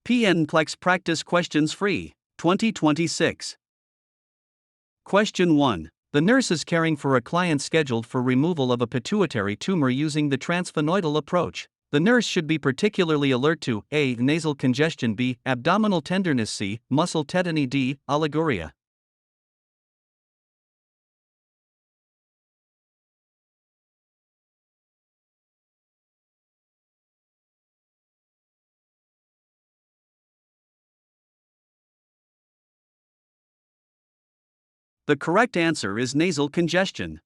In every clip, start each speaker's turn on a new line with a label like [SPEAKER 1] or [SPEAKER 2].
[SPEAKER 1] NCLEX Practice Questions Free, 2026. Question 1. The nurse is caring for a client scheduled for removal of a pituitary tumor using the transsphenoidal approach. The nurse should be particularly alert to A. Nasal congestion, B. Abdominal tenderness, C. Muscle tetany, D. Oliguria. The correct answer is nasal congestion.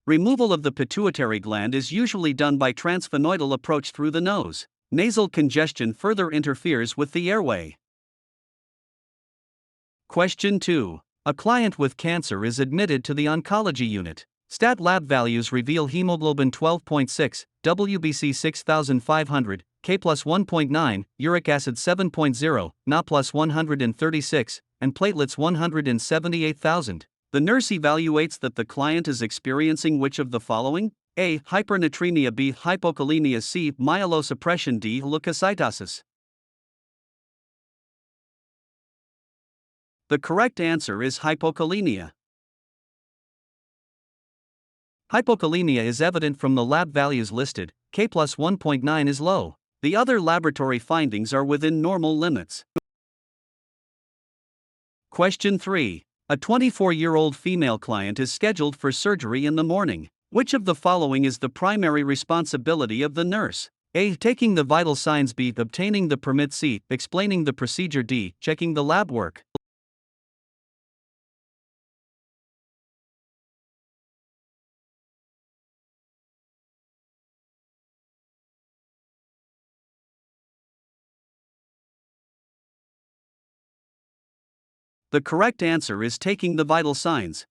[SPEAKER 1] Removal of the pituitary gland is usually done by transsphenoidal approach through the nose. Nasal congestion further interferes with the airway. Question 2. A client with cancer is admitted to the oncology unit. Stat lab values reveal hemoglobin 12.6, WBC 6500, K plus 1.9, uric acid 7.0, Na plus 136, and platelets 178,000. The nurse evaluates that the client is experiencing which of the following? A. Hypernatremia, B. Hypokalemia, C. Myelosuppression, D. leukocytosis. The correct answer is hypokalemia. Hypokalemia is evident from the lab values listed. K plus 1.9 is low. The other laboratory findings are within normal limits. Question 3. A 24-year-old female client is scheduled for surgery in the morning. Which of the following is the primary responsibility of the nurse? A. Taking the vital signs, B. Obtaining the permit, C. Explaining the procedure, D. Checking the lab work. The correct answer is taking the vital signs.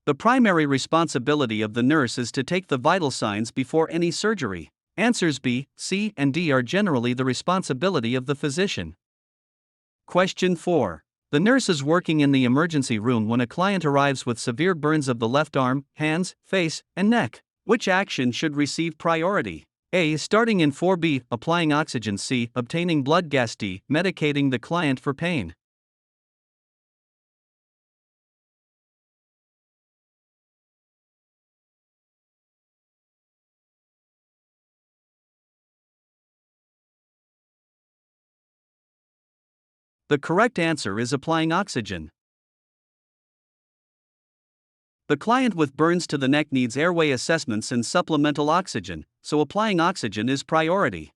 [SPEAKER 1] The primary responsibility of the nurse is to take the vital signs before any surgery. Answers B, C, and D are generally the responsibility of the physician. Question 4. The nurse is working in the emergency room when a client arrives with severe burns of the left arm, hands, face, and neck. Which action should receive priority? A. Starting in 4B, applying oxygen, C. Obtaining blood gas, D. Medicating the client for pain. The correct answer is applying oxygen. The client with burns to the neck needs airway assessments and supplemental oxygen, so applying oxygen is priority.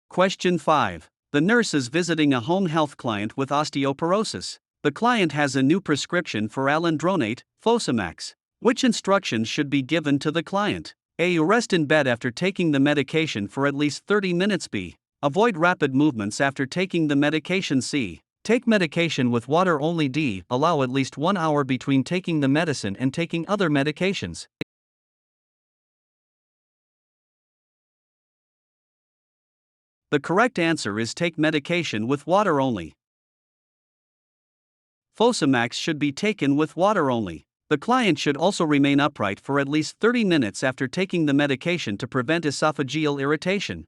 [SPEAKER 1] Question 5. The nurse is visiting a home health client with osteoporosis. The client has a new prescription for alendronate, Fosamax. Which instructions should be given to the client? A. Rest in bed after taking the medication for at least 30 minutes. B. Avoid rapid movements after taking the medication. C. Take medication with water only. D. Allow at least 1 hour between taking the medicine and taking other medications. The correct answer is take medication with water only. Fosamax should be taken with water only. The client should also remain upright for at least 30 minutes after taking the medication to prevent esophageal irritation.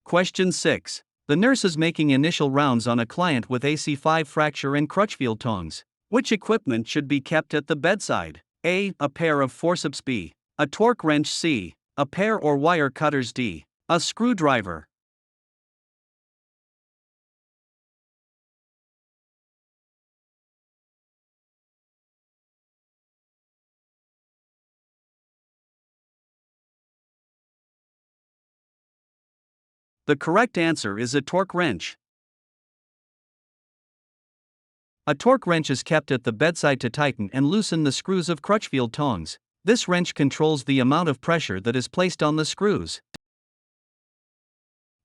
[SPEAKER 1] Question 6. The nurse is making initial rounds on a client with AC5 fracture and Crutchfield tongs. Which equipment should be kept at the bedside? A. A pair of forceps. B. A torque wrench. C. A pair or wire cutters. D. A screwdriver. The correct answer is a torque wrench. A torque wrench is kept at the bedside to tighten and loosen the screws of Crutchfield tongs. This wrench controls the amount of pressure that is placed on the screws.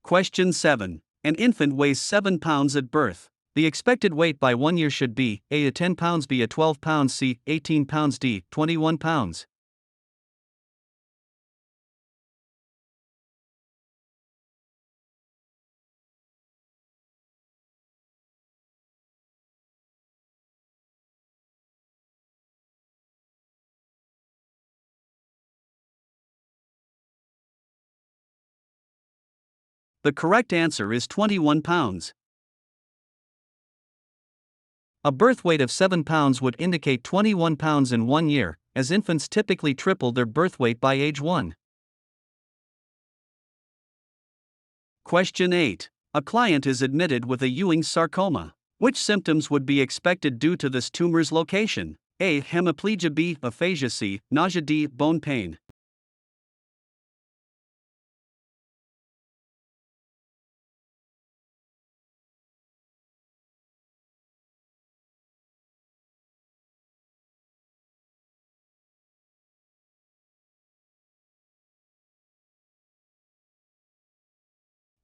[SPEAKER 1] Question 7. An infant weighs 7 pounds at birth. The expected weight by 1 year should be A. 10 pounds, B. 12 pounds, C. 18 pounds, D. 21 pounds. The correct answer is 21 pounds. A birth weight of 7 pounds would indicate 21 pounds in 1 year, as infants typically triple their birth weight by age 1. Question 8. A client is admitted with a Ewing's sarcoma. Which symptoms would be expected due to this tumor's location? A. Hemiplegia. B. Aphasia. C. Nausea. D. Bone pain.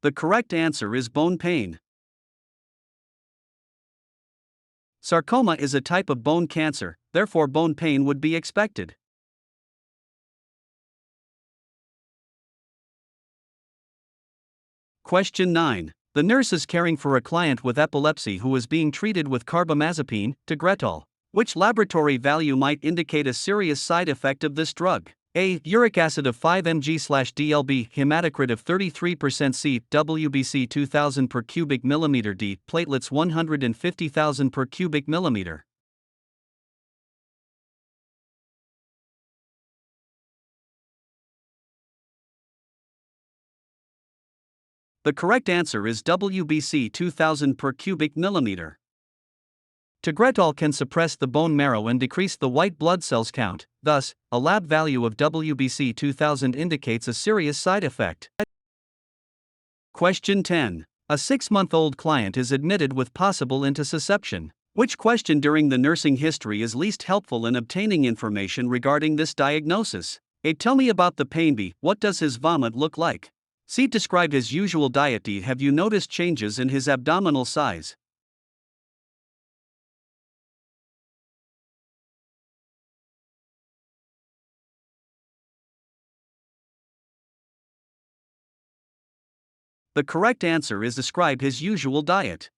[SPEAKER 1] The correct answer is bone pain. Sarcoma is a type of bone cancer, therefore bone pain would be expected. Question 9. The nurse is caring for a client with epilepsy who is being treated with carbamazepine, Tegretol. Which laboratory value might indicate a serious side effect of this drug? A. Uric acid of 5 mg/dlb, hematocrit of 33%. C. WBC 2000 per cubic millimeter. D. Platelets 150,000 per cubic millimeter. The correct answer is WBC 2000 per cubic millimeter. Tegretol can suppress the bone marrow and decrease the white blood cells count, thus, a lab value of WBC 2000 indicates a serious side effect. Question 10. A 6-month-old client is admitted with possible intussusception. Which question during the nursing history is least helpful in obtaining information regarding this diagnosis? A. Tell me about the pain. B. What does his vomit look like? C. Describe his usual diet. D. Have you noticed changes in his abdominal size? The correct answer is describe his usual diet.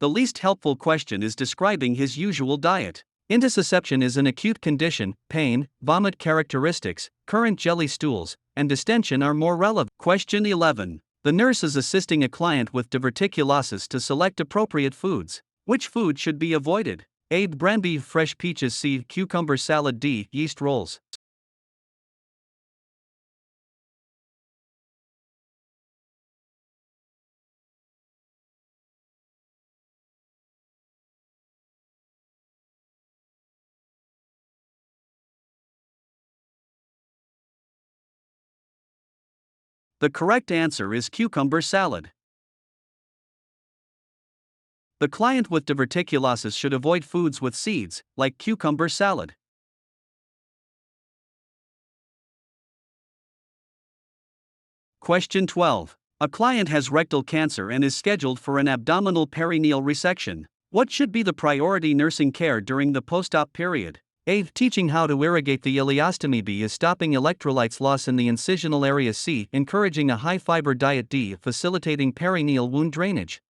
[SPEAKER 1] The least helpful question is describing his usual diet. Intussusception is an acute condition. Pain, vomit characteristics, current jelly stools, and distension are more relevant. Question 11. The nurse is assisting a client with diverticulosis to select appropriate foods. Which food should be avoided? A. Bran beef, fresh peaches. C. Cucumber salad. D. Yeast rolls. The correct answer is cucumber salad. The client with diverticulosis should avoid foods with seeds, like cucumber salad. Question 12. A client has rectal cancer and is scheduled for an abdominal perineal resection. What should be the priority nursing care during the post-op period? A. Teaching how to irrigate the ileostomy. B. Is stopping electrolytes loss in the incisional area. C. Encouraging a high-fiber diet. D. Facilitating perineal wound drainage.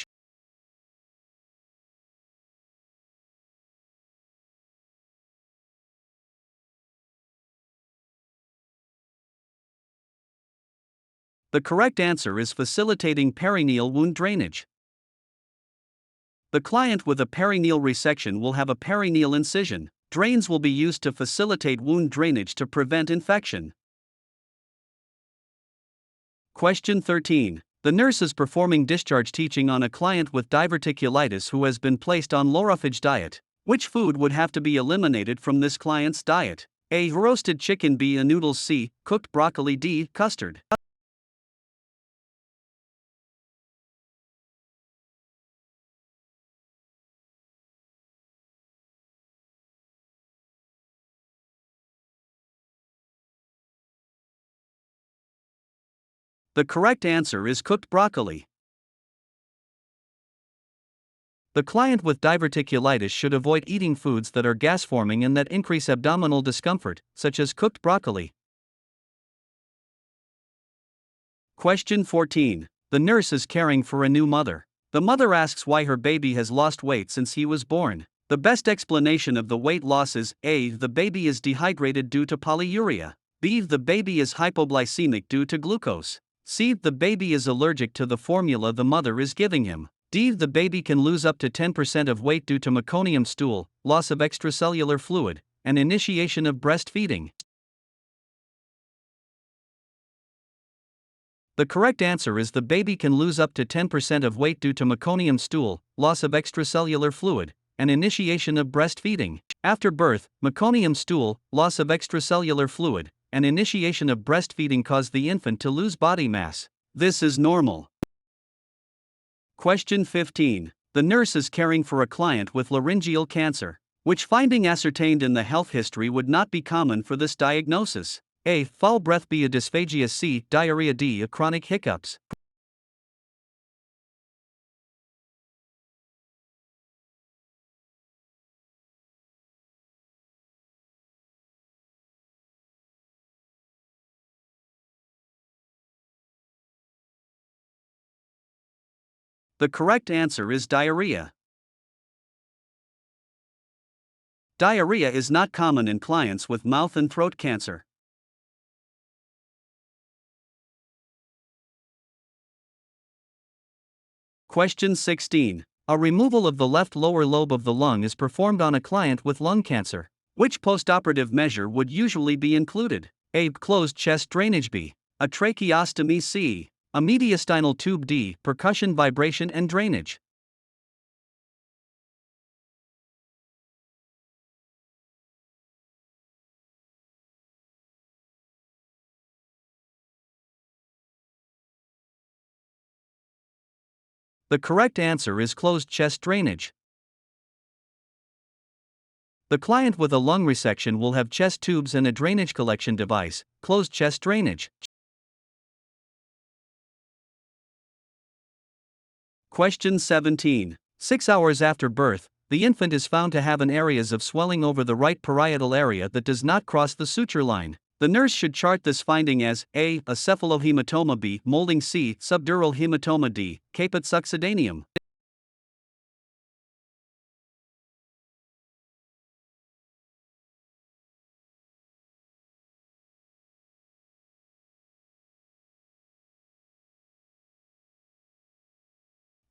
[SPEAKER 1] The correct answer is facilitating perineal wound drainage. The client with a perineal resection will have a perineal incision. Drains will be used to facilitate wound drainage to prevent infection. Question 13. The nurse is performing discharge teaching on a client with diverticulitis who has been placed on low-roughage diet. Which food would have to be eliminated from this client's diet? A. Roasted chicken. B. Noodles. C. Cooked broccoli. D. Custard. The correct answer is cooked broccoli. The client with diverticulitis should avoid eating foods that are gas-forming and that increase abdominal discomfort, such as cooked broccoli. Question 14. The nurse is caring for a new mother. The mother asks why her baby has lost weight since he was born. The best explanation of the weight loss is A. The baby is dehydrated due to polyuria. B. The baby is hypoglycemic due to glucose. C. The baby is allergic to the formula the mother is giving him. D. The baby can lose up to 10% of weight due to meconium stool, loss of extracellular fluid, and initiation of breastfeeding. The correct answer is the baby can lose up to 10% of weight due to meconium stool, loss of extracellular fluid, and initiation of breastfeeding. After birth, meconium stool, loss of extracellular fluid, and initiation of breastfeeding cause the infant to lose body mass. This is normal. Question 15. The nurse is caring for a client with laryngeal cancer. Which finding ascertained in the health history would not be common for this diagnosis? A. Foul breath. B. A dysphagia. C. Diarrhea. D. A chronic hiccups. The correct answer is diarrhea. Diarrhea is not common in clients with mouth and throat cancer. Question 16. A removal of the left lower lobe of the lung is performed on a client with lung cancer. Which postoperative measure would usually be included? A. Closed chest drainage. B. A tracheostomy. C. A mediastinal tube. D. Percussion, vibration and drainage. The correct answer is closed chest drainage. The client with a lung resection will have chest tubes and a drainage collection device, closed chest drainage. Question 17. 6 hours after birth, the infant is found to have an areas of swelling over the right parietal area that does not cross the suture line. The nurse should chart this finding as A. A cephalohematoma. B. Molding. C. Subdural hematoma. D. Caput succedaneum.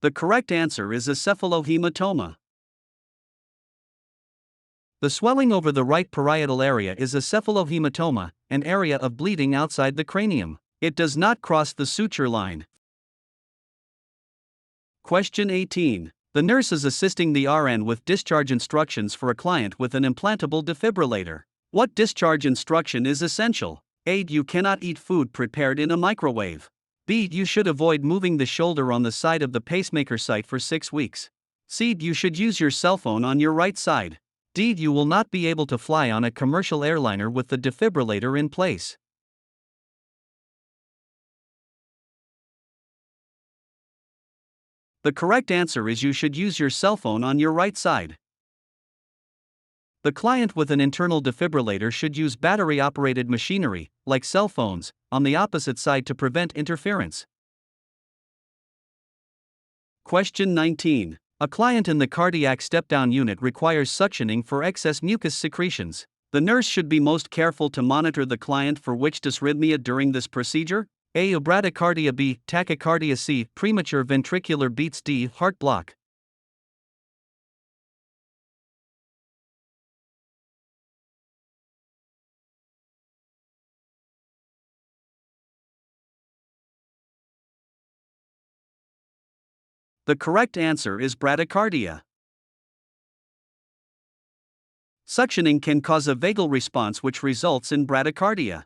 [SPEAKER 1] The correct answer is a cephalohematoma. The swelling over the right parietal area is a cephalohematoma, an area of bleeding outside the cranium. It does not cross the suture line. Question 18. The nurse is assisting the RN with discharge instructions for a client with an implantable defibrillator. What discharge instruction is essential? A. You cannot eat food prepared in a microwave. B. You should avoid moving the shoulder on the side of the pacemaker site for 6 weeks. C. You should use your cell phone on your right side. D. You will not be able to fly on a commercial airliner with the defibrillator in place. The correct answer is you should use your cell phone on your right side. The client with an internal defibrillator should use battery-operated machinery, like cell phones, on the opposite side to prevent interference. Question 19. A client in the cardiac step-down unit requires suctioning for excess mucus secretions. The nurse should be most careful to monitor the client for which dysrhythmia during this procedure? A. Bradycardia. B. Tachycardia. C. Premature ventricular beats. D. Heart block. The correct answer is bradycardia. Suctioning can cause a vagal response which results in bradycardia.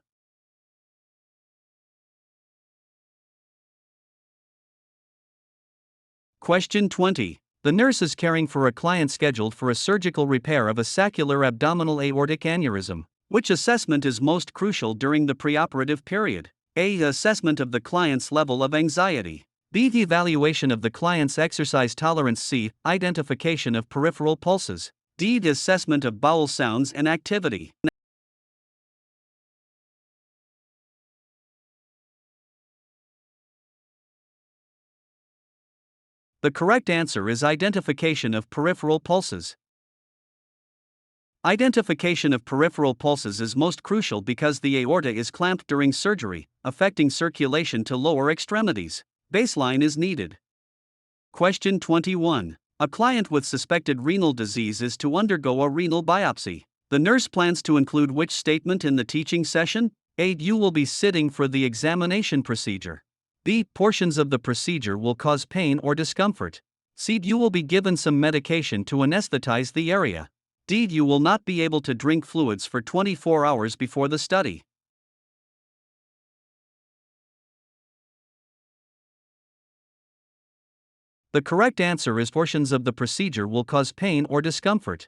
[SPEAKER 1] Question 20. The nurse is caring for a client scheduled for a surgical repair of a saccular abdominal aortic aneurysm. Which assessment is most crucial during the preoperative period? A. Assessment of the client's level of anxiety. B. The evaluation of the client's exercise tolerance. C. Identification of peripheral pulses. D. The assessment of bowel sounds and activity. The correct answer is identification of peripheral pulses. Identification of peripheral pulses is most crucial because the aorta is clamped during surgery, affecting circulation to lower extremities. Baseline is needed. Question 21. A client with suspected renal disease is to undergo a renal biopsy. The nurse plans to include which statement in the teaching session? A. You will be sitting for the examination procedure. B. Portions of the procedure will cause pain or discomfort. C. You will be given some medication to anesthetize the area. D. You will not be able to drink fluids for 24 hours before the study. The correct answer is portions of the procedure will cause pain or discomfort.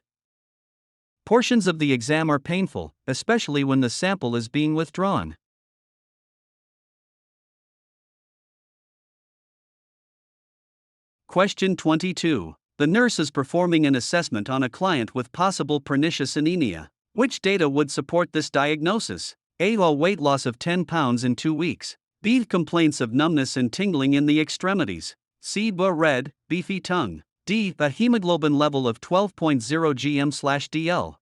[SPEAKER 1] Portions of the exam are painful, especially when the sample is being withdrawn. Question 22. The nurse is performing an assessment on a client with possible pernicious anemia. Which data would support this diagnosis? A. A weight loss of 10 pounds in 2 weeks. B. Complaints of numbness and tingling in the extremities. C. A red, beefy tongue. D. A hemoglobin level of 12.0 gm/dl.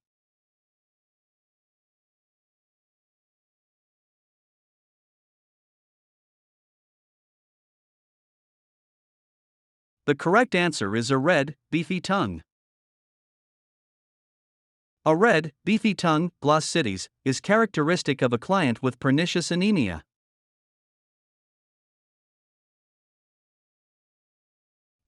[SPEAKER 1] The correct answer is a red, beefy tongue. A red, beefy tongue, glossitis, is characteristic of a client with pernicious anemia.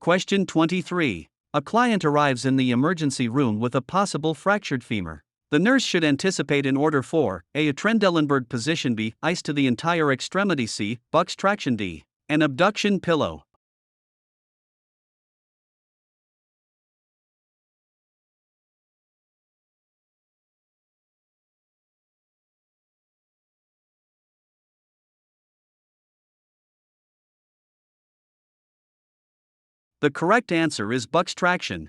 [SPEAKER 1] Question 23. A client arrives in the emergency room with a possible fractured femur. The nurse should anticipate in order for A. Trendelenburg position, B. Ice to the entire extremity, C. Buck's traction, D. An abduction pillow. The correct answer is Buck's traction.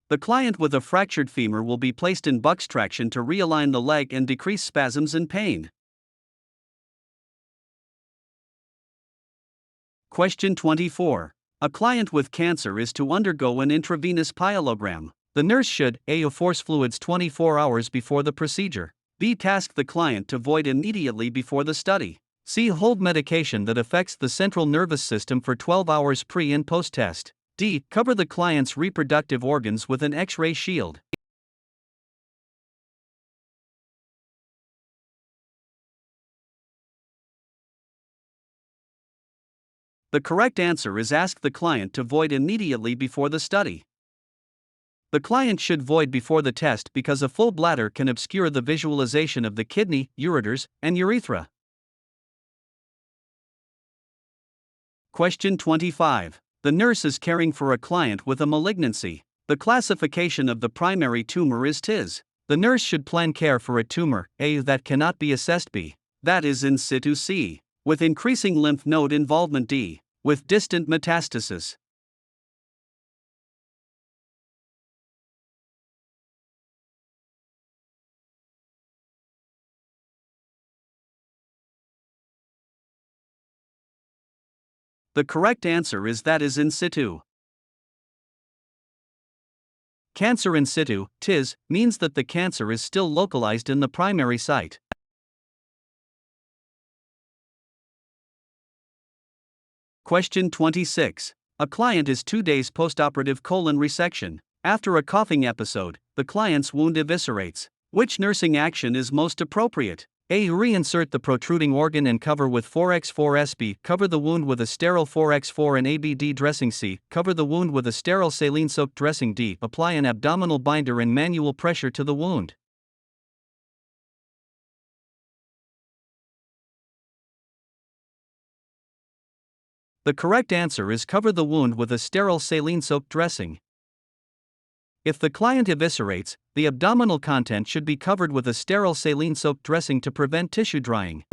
[SPEAKER 1] The client with a fractured femur will be placed in Buck's traction to realign the leg and decrease spasms and pain. Question 24. A client with cancer is to undergo an intravenous pyelogram. The nurse should A. Force fluids 24 hours before the procedure. B. Task the client to void immediately before the study. C. Hold medication that affects the central nervous system for 12 hours pre and post test. D. Cover the client's reproductive organs with an X-ray shield. The correct answer is ask the client to void immediately before the study. The client should void before the test because a full bladder can obscure the visualization of the kidney, ureters, and urethra. Question 25. The nurse is caring for a client with a malignancy. The classification of the primary tumor is TIS. The nurse should plan care for a tumor A. that cannot be assessed, B. that is in situ, C. with increasing lymph node involvement, D. with distant metastasis. The correct answer is that is in situ. Cancer in situ, TIS, means that the cancer is still localized in the primary site. Question 26. A client is 2 days postoperative colon resection. After a coughing episode, the client's wound eviscerates. Which nursing action is most appropriate? A. Reinsert the protruding organ and cover with 4x4 SB. Cover the wound with a sterile 4x4 and ABD dressing. C. Cover the wound with a sterile saline-soaked dressing. D. Apply an abdominal binder and manual pressure to the wound. The correct answer is cover the wound with a sterile saline-soaked dressing. If the client eviscerates, the abdominal content should be covered with a sterile saline-soaked dressing to prevent tissue drying.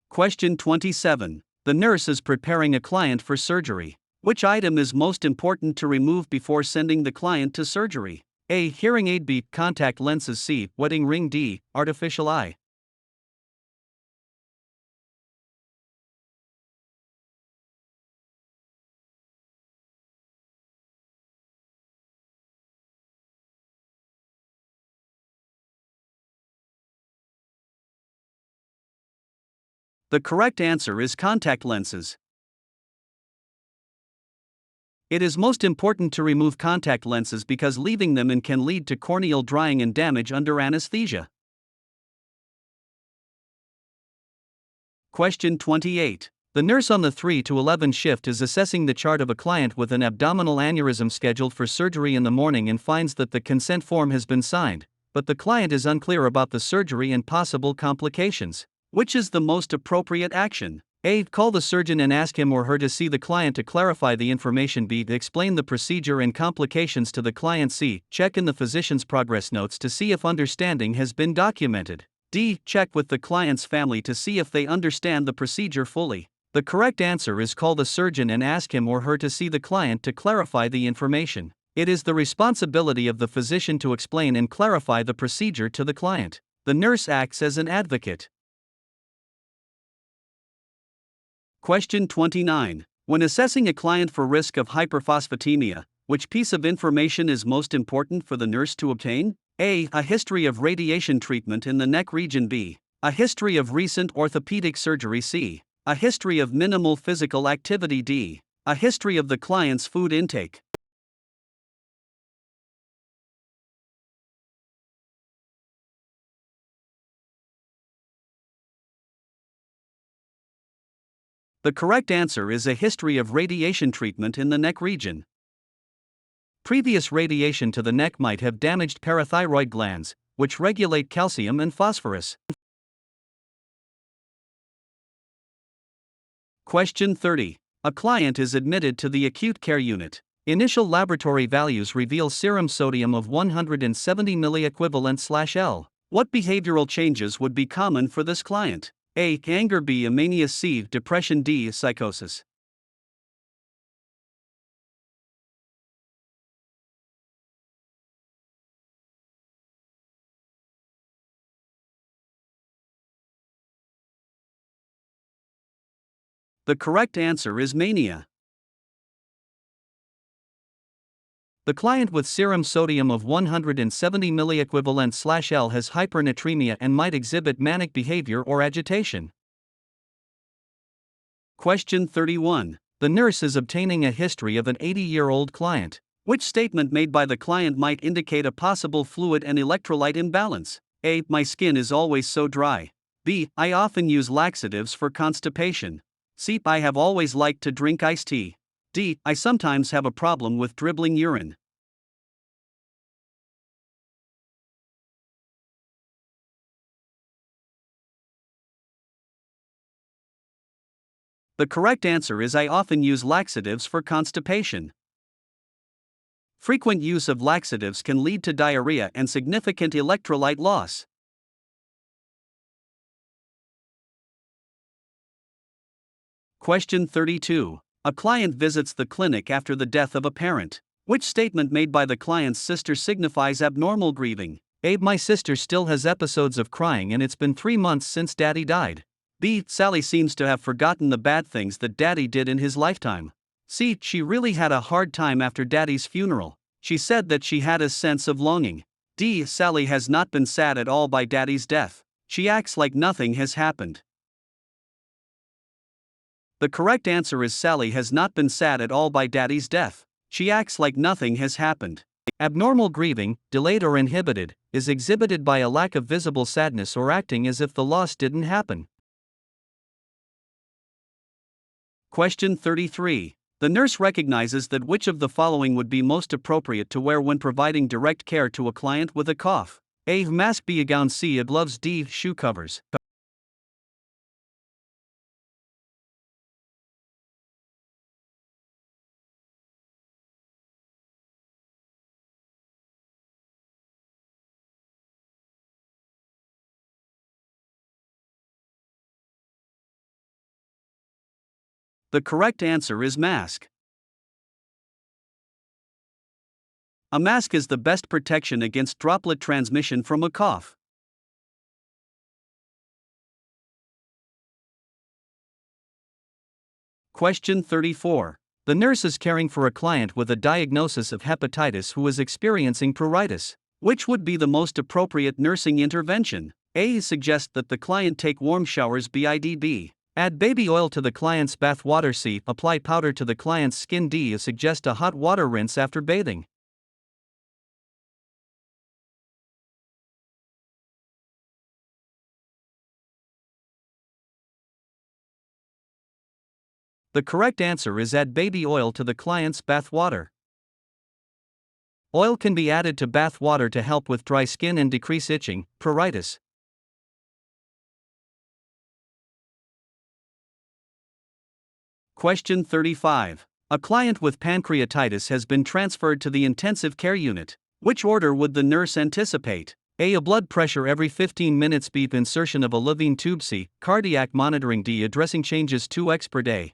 [SPEAKER 1] Question 27. The nurse is preparing a client for surgery. Which item is most important to remove before sending the client to surgery? A. Hearing aid. B. Contact lenses. C. Wedding ring. D. Artificial eye. The correct answer is contact lenses. It is most important to remove contact lenses because leaving them in can lead to corneal drying and damage under anesthesia. Question 28. The nurse on the 3 to 11 shift is assessing the chart of a client with an abdominal aneurysm scheduled for surgery in the morning and finds that the consent form has been signed, but the client is unclear about the surgery and possible complications. Which is the most appropriate action? A. Call the surgeon and ask him or her to see the client to clarify the information. B. Explain the procedure and complications to the client. C. Check in the physician's progress notes to see if understanding has been documented. D. Check with the client's family to see if they understand the procedure fully. The correct answer is call the surgeon and ask him or her to see the client to clarify the information. It is the responsibility of the physician to explain and clarify the procedure to the client. The nurse acts as an advocate. Question 29. When assessing a client for risk of hyperphosphatemia, which piece of information is most important for the nurse to obtain? A. A history of radiation treatment in the neck region. B. A history of recent orthopedic surgery. C. A history of minimal physical activity. D. A history of the client's food intake. The correct answer is a history of radiation treatment in the neck region. Previous radiation to the neck might have damaged parathyroid glands, which regulate calcium and phosphorus. Question 30. A client is admitted to the acute care unit. Initial laboratory values reveal serum sodium of 170 milliequivalent/L. What behavioral changes would be common for this client? A. Anger. B. Mania. C. Depression. D. Psychosis. The correct answer is mania. The client with serum sodium of 170 milliequivalent/L has hypernatremia and might exhibit manic behavior or agitation. Question 31. The nurse is obtaining a history of an 80-year-old client. Which statement made by the client might indicate a possible fluid and electrolyte imbalance? A. My skin is always so dry. B. I often use laxatives for constipation. C. I have always liked to drink iced tea. D. I sometimes have a problem with dribbling urine. The correct answer is I often use laxatives for constipation. Frequent use of laxatives can lead to diarrhea and significant electrolyte loss. Question 32. A client visits the clinic after the death of a parent. Which statement made by the client's sister signifies abnormal grieving? A. My sister still has episodes of crying and it's been 3 months since Daddy died. B. Sally seems to have forgotten the bad things that Daddy did in his lifetime. C. She really had a hard time after Daddy's funeral. She said that she had a sense of longing. D. Sally has not been sad at all by Daddy's death. She acts like nothing has happened. The correct answer is Sally has not been sad at all by Daddy's death. She acts like nothing has happened. Abnormal grieving, delayed or inhibited, is exhibited by a lack of visible sadness or acting as if the loss didn't happen. Question 33. The nurse recognizes that which of the following would be most appropriate to wear when providing direct care to a client with a cough? A. Mask. B. A gown. C. A gloves. D. Shoe covers. The correct answer is mask. A mask is the best protection against droplet transmission from a cough. Question 34. The nurse is caring for a client with a diagnosis of hepatitis who is experiencing pruritus. Which would be the most appropriate nursing intervention? A. Suggest that the client take warm showers. B. Add baby oil to the client's bath water. C. Apply powder to the client's skin. D. Suggest a hot water rinse after bathing. The correct answer is add baby oil to the client's bath water. Oil can be added to bath water to help with dry skin and decrease itching, pruritus. Question 35. A client with pancreatitis has been transferred to the intensive care unit. Which order would the nurse anticipate? A. A blood pressure every 15 minutes. B. Insertion of a Levine tube. C. Cardiac monitoring. D. A dressing changes 2x per day.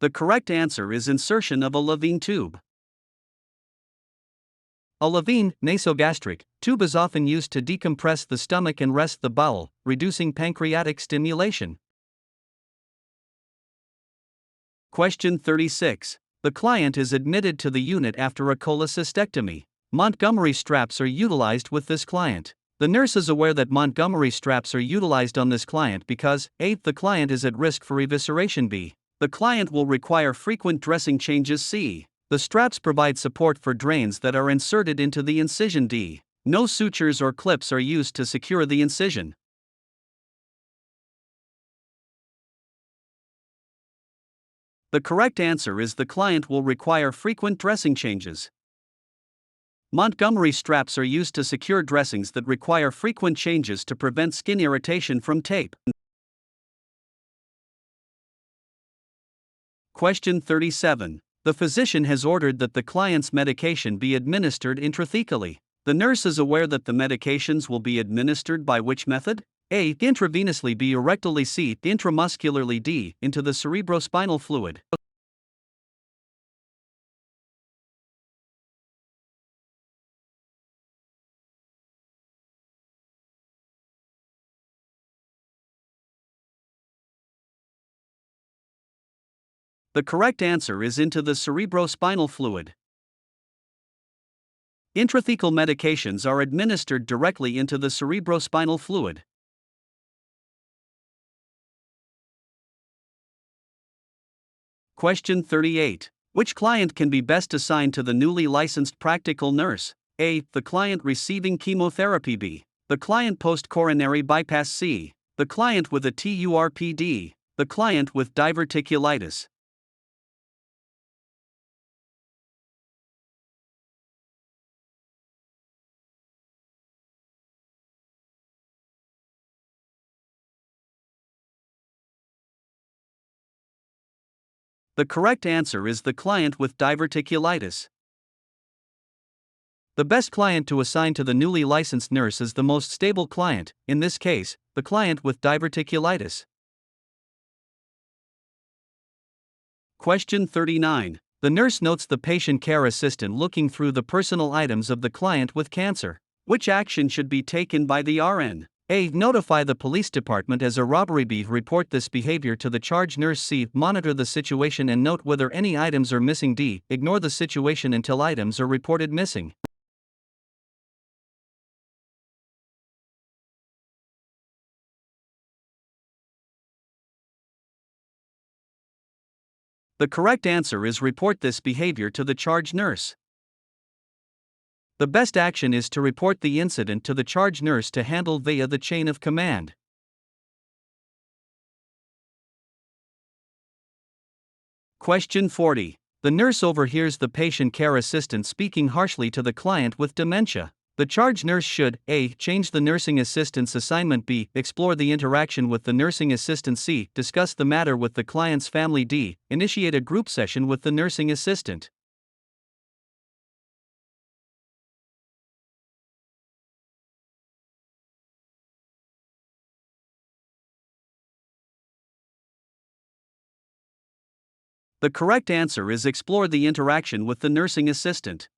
[SPEAKER 1] The correct answer is insertion of a Levine tube. A Levine, nasogastric, tube is often used to decompress the stomach and rest the bowel, reducing pancreatic stimulation. Question 36. The client is admitted to the unit after a cholecystectomy. Montgomery straps are utilized with this client. The nurse is aware that Montgomery straps are utilized on this client because A. The client is at risk for evisceration. B. The client will require frequent dressing changes. C. The straps provide support for drains that are inserted into the incision. D. No sutures or clips are used to secure the incision. The correct answer is the client will require frequent dressing changes. Montgomery straps are used to secure dressings that require frequent changes to prevent skin irritation from tape. Question 37. The physician has ordered that the client's medication be administered intrathecally. The nurse is aware that the medications will be administered by which method? A. Intravenously. B. Rectally. C. Intramuscularly. D. Into the cerebrospinal fluid. The correct answer is into the cerebrospinal fluid. Intrathecal medications are administered directly into the cerebrospinal fluid. Question 38. Which client can be best assigned to the newly licensed practical nurse? A. The client receiving chemotherapy. B. The client post-coronary bypass. C. The client with a TURPD. The client with diverticulitis. The correct answer is the client with diverticulitis. The best client to assign to the newly licensed nurse is the most stable client, in this case, the client with diverticulitis. Question 39. The nurse notes the patient care assistant looking through the personal items of the client with cancer. Which action should be taken by the RN? A. Notify the police department as a robbery. B. Report this behavior to the charge nurse. C. Monitor the situation and note whether any items are missing. D. Ignore the situation until items are reported missing. The correct answer is report this behavior to the charge nurse. The best action is to report the incident to the charge nurse to handle via the chain of command. Question 40. The nurse overhears the patient care assistant speaking harshly to the client with dementia. The charge nurse should A. Change the nursing assistant's assignment. B. Explore the interaction with the nursing assistant. C. Discuss the matter with the client's family. D. Initiate a group session with the nursing assistant. The correct answer is explore the interaction with the nursing assistant.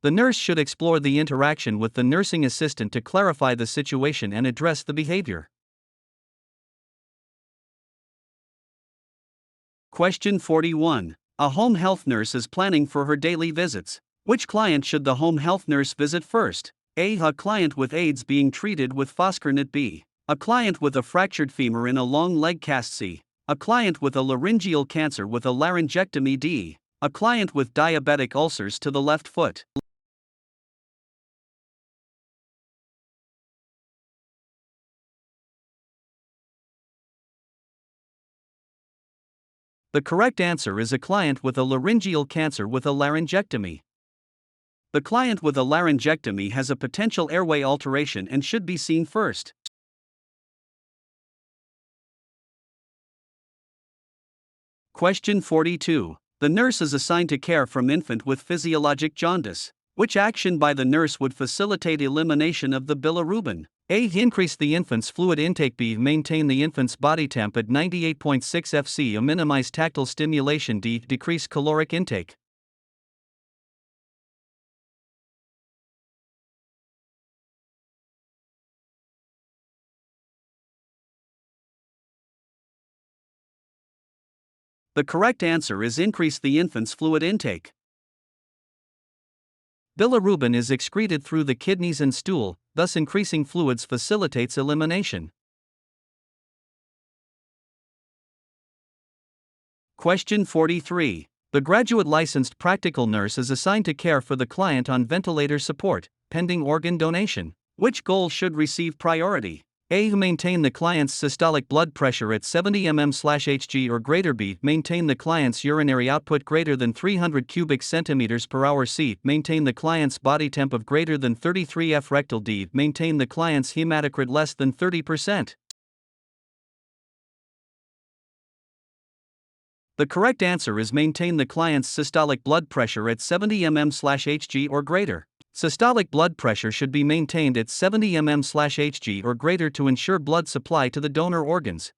[SPEAKER 1] The nurse should explore the interaction with the nursing assistant to clarify the situation and address the behavior. Question 41. A home health nurse is planning for her daily visits. Which client should the home health nurse visit first? A. A client with AIDS being treated with foscarnet. B. A client with a fractured femur in a long leg cast. C. A client with a laryngeal cancer with a laryngectomy. D. A client with diabetic ulcers to the left foot. The correct answer is a client with a laryngeal cancer with a laryngectomy. The client with a laryngectomy has a potential airway alteration and should be seen first. Question 42. The nurse is assigned to care from infant with physiologic jaundice. Which action by the nurse would facilitate elimination of the bilirubin? A. Increase the infant's fluid intake. B. Maintain the infant's body temp at 98.6 Fc. Minimize tactile stimulation. D. Decrease caloric intake. The correct answer is increase the infant's fluid intake. Bilirubin is excreted through the kidneys and stool, thus increasing fluids facilitates elimination. Question 43. The graduate licensed practical nurse is assigned to care for the client on ventilator support, pending organ donation. Which goal should receive priority? A. Maintain the client's systolic blood pressure at 70 mm/Hg or greater. B. Maintain the client's urinary output greater than 300 cubic centimeters per hour. C. Maintain the client's body temp of greater than 33 F rectal. D. Maintain the client's hematocrit less than 30%. The correct answer is maintain the client's systolic blood pressure at 70 mm/Hg or greater. Systolic blood pressure should be maintained at 70 mm/Hg or greater to ensure blood supply to the donor organs.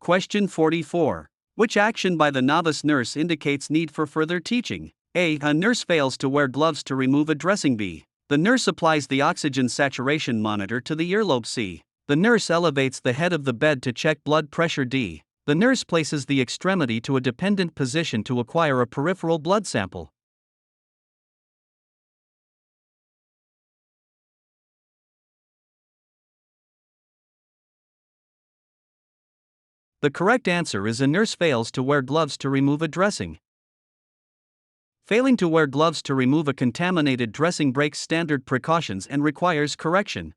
[SPEAKER 1] Question 44. Which action by the novice nurse indicates need for further teaching? A. A nurse fails to wear gloves to remove a dressing. B. The nurse applies the oxygen saturation monitor to the earlobe. C. The nurse elevates the head of the bed to check blood pressure. D. The nurse places the extremity to a dependent position to acquire a peripheral blood sample. The correct answer is a nurse fails to wear gloves to remove a dressing. Failing to wear gloves to remove a contaminated dressing breaks standard precautions and requires correction.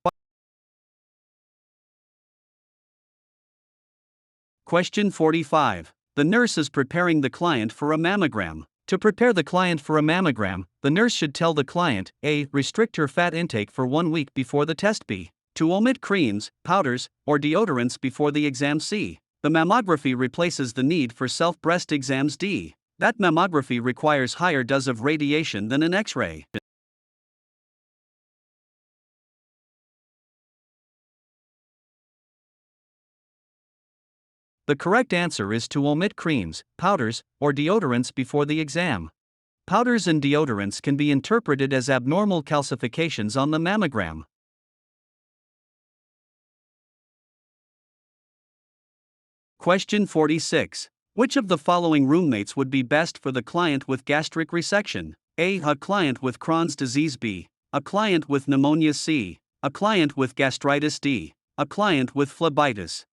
[SPEAKER 1] Question 45. The nurse is preparing the client for a mammogram. To prepare the client for a mammogram, the nurse should tell the client: A. Restrict her fat intake for 1 week before the test. B. To omit creams, powders, or deodorants before the exam. C. The mammography replaces the need for self-breast exams. D. That mammography requires higher dose of radiation than an X-ray. The correct answer is to omit creams, powders, or deodorants before the exam. Powders and deodorants can be interpreted as abnormal calcifications on the mammogram. Question 46. Which of the following roommates would be best for the client with gastric resection? A. A client with Crohn's disease. B. A client with pneumonia. C. A client with gastritis. D. A client with phlebitis.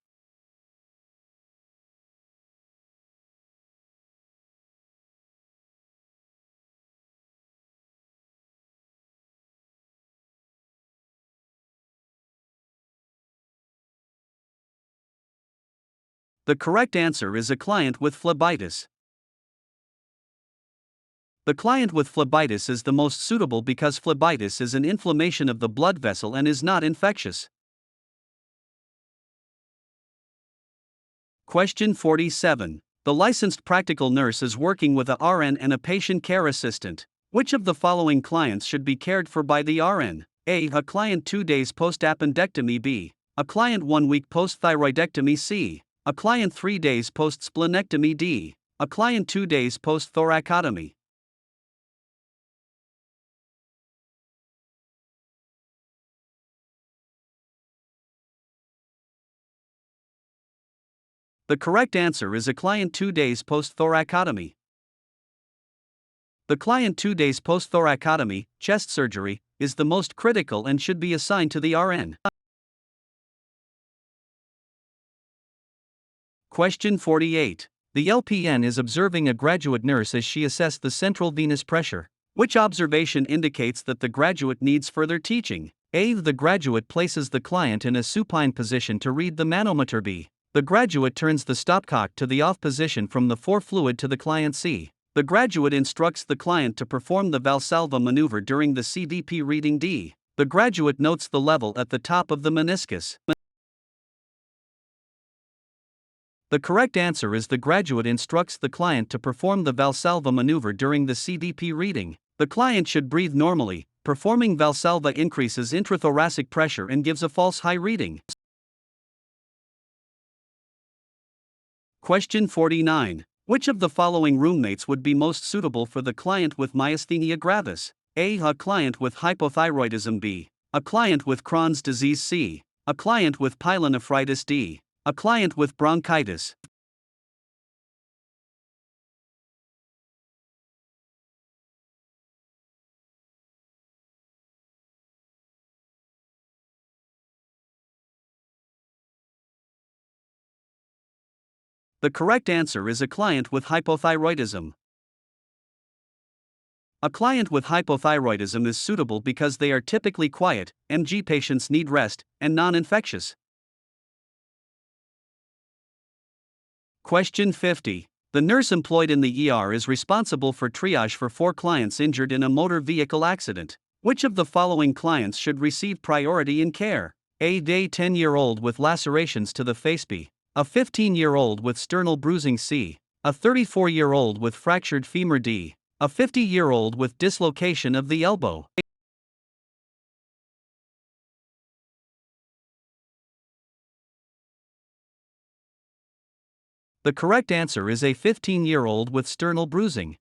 [SPEAKER 1] The correct answer is a client with phlebitis. The client with phlebitis is the most suitable because phlebitis is an inflammation of the blood vessel and is not infectious. Question 47. The licensed practical nurse is working with a RN and a patient care assistant. Which of the following clients should be cared for by the RN? A. A client 2 days post-appendectomy. B. A client 1 week post-thyroidectomy. C. A client 3 days post-splenectomy. D. A client 2 days post-thoracotomy. The correct answer is a client 2 days post-thoracotomy. The client 2 days post-thoracotomy, chest surgery, is the most critical and should be assigned to the RN. Question 48. The LPN is observing a graduate nurse as she assesses the central venous pressure. Which observation indicates that the graduate needs further teaching? A. The graduate places the client in a supine position to read the manometer. B. The graduate turns the stopcock to the off position from the forefluid to the client. C. The graduate instructs the client to perform the Valsalva maneuver during the CVP reading. D. The graduate notes the level at the top of the meniscus. The correct answer is the graduate instructs the client to perform the Valsalva maneuver during the CVP reading. The client should breathe normally. Performing Valsalva increases intrathoracic pressure and gives a false high reading. Question 49. Which of the following roommates would be most suitable for the client with myasthenia gravis? A. A client with hypothyroidism. B. A client with Crohn's disease. C. A client with pyelonephritis. D. A client with bronchitis. The correct answer is a client with hypothyroidism. A client with hypothyroidism is suitable because they are typically quiet, MG patients need rest, and non-infectious. Question 50. The nurse employed in the ER is responsible for triage for 4 clients injured in a motor vehicle accident. Which of the following clients should receive priority in care? A. 10-year-old with lacerations to the face. B. A 15-year-old with sternal bruising. C. A 34-year-old with fractured femur. D. A 50-year-old with dislocation of the elbow. The correct answer is a 15-year-old with sternal bruising.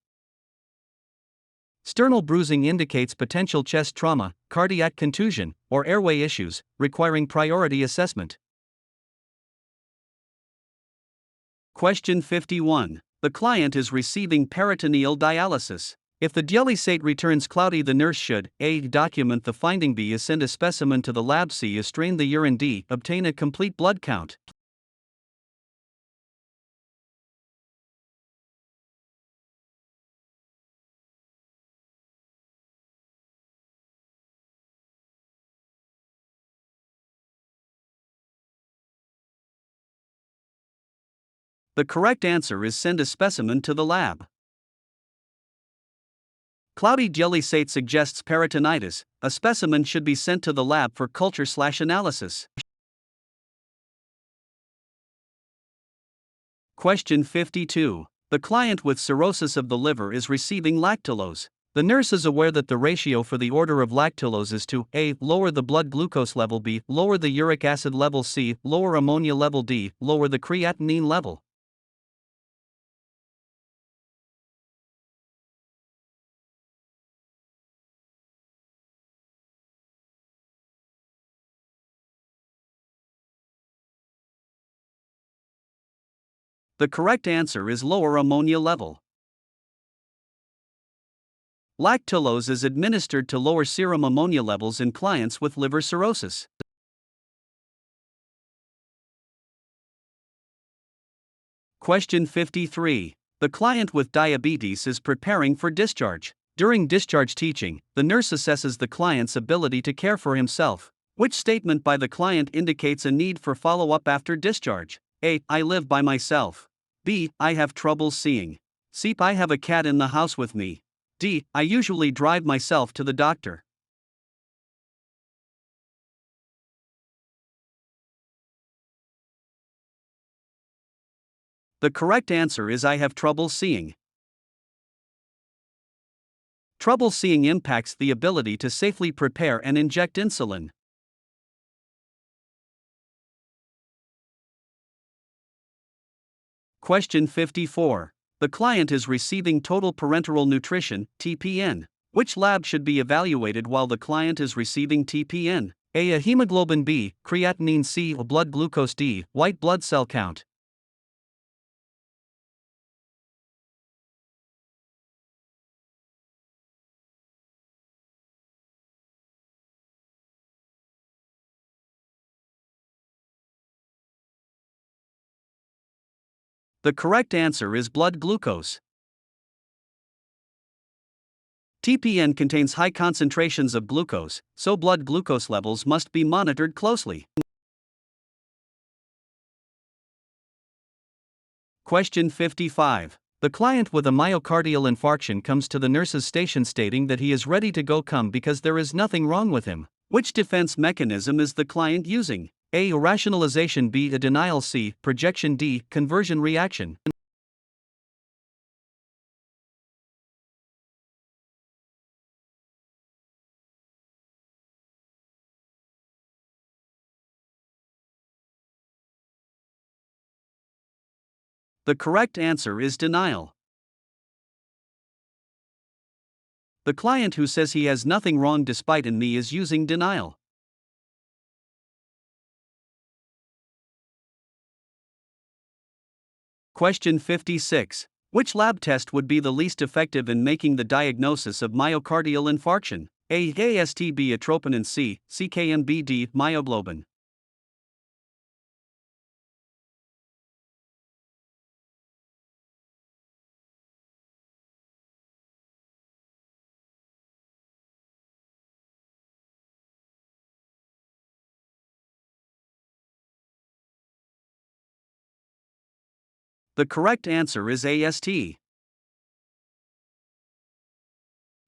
[SPEAKER 1] Sternal bruising indicates potential chest trauma, cardiac contusion, or airway issues, requiring priority assessment. Question 51. The client is receiving peritoneal dialysis. If the dialysate returns cloudy, the nurse should A. Document the finding. B. Send a specimen to the lab. C. Strain the urine. D. Obtain a complete blood count. The correct answer is send a specimen to the lab. Cloudy dialysate suggests peritonitis. A specimen should be sent to the lab for culture/analysis. Question 52. The client with cirrhosis of the liver is receiving lactulose. The nurse is aware that the ratio for the order of lactulose is to A. Lower the blood glucose level. B. Lower the uric acid level. C. Lower ammonia level. D. Lower the creatinine level. The correct answer is lower ammonia level. Lactulose is administered to lower serum ammonia levels in clients with liver cirrhosis. Question 53. The client with diabetes is preparing for discharge. During discharge teaching, the nurse assesses the client's ability to care for himself. Which statement by the client indicates a need for follow-up after discharge? A. I live by myself. B. I have trouble seeing. C. I have a cat in the house with me. D. I usually drive myself to the doctor. The correct answer is I have trouble seeing. Trouble seeing impacts the ability to safely prepare and inject insulin. Question 54. The client is receiving total parenteral nutrition, TPN. Which lab should be evaluated while the client is receiving TPN? A. Hemoglobin. B. Creatinine. C. Blood glucose. D. White blood cell count. The correct answer is blood glucose. TPN contains high concentrations of glucose, so blood glucose levels must be monitored closely. Question 55. The client with a myocardial infarction comes to the nurse's station stating that he is ready to go come because there is nothing wrong with him. Which defense mechanism is the client using? A. Rationalization. B. A denial. C. Projection. D. Conversion reaction. The correct answer is denial. The client who says he has nothing wrong despite an knee is using denial. Question 56. Which lab test would be the least effective in making the diagnosis of myocardial infarction? A. AST. B. Troponin. C. CKMB. D. Myoglobin. The correct answer is AST.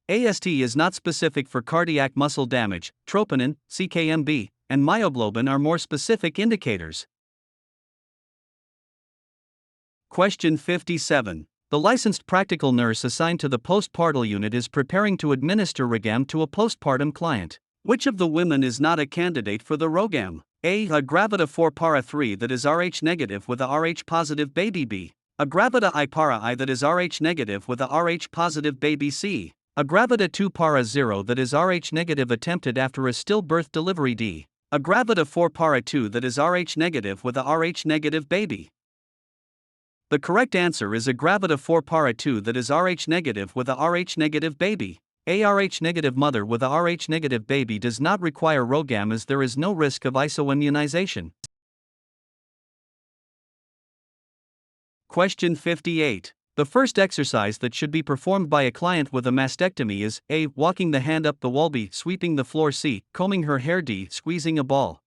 [SPEAKER 1] AST is not specific for cardiac muscle damage. Troponin, CKMB, and myoglobin are more specific indicators. Question 57. The licensed practical nurse assigned to the postpartum unit is preparing to administer ROGAM to a postpartum client. Which of the women is not a candidate for the ROGAM? A. A gravida 4 para 3 that is Rh negative with a Rh positive baby. B. A gravida I para I that is Rh negative with a Rh positive baby. C. A gravida 2 para 0 that is Rh negative attempted after a stillbirth delivery. D. A gravida 4 para 2 that is Rh negative with a Rh negative baby. The correct answer is a gravida 4 para 2 that is Rh negative with a Rh negative baby. A Rh negative mother with a Rh negative baby does not require ROGAM as there is no risk of isoimmunization. Question 58. The first exercise that should be performed by a client with a mastectomy is A. Walking the hand up the wall. B. Sweeping the floor. C. Combing her hair. D. Squeezing a ball.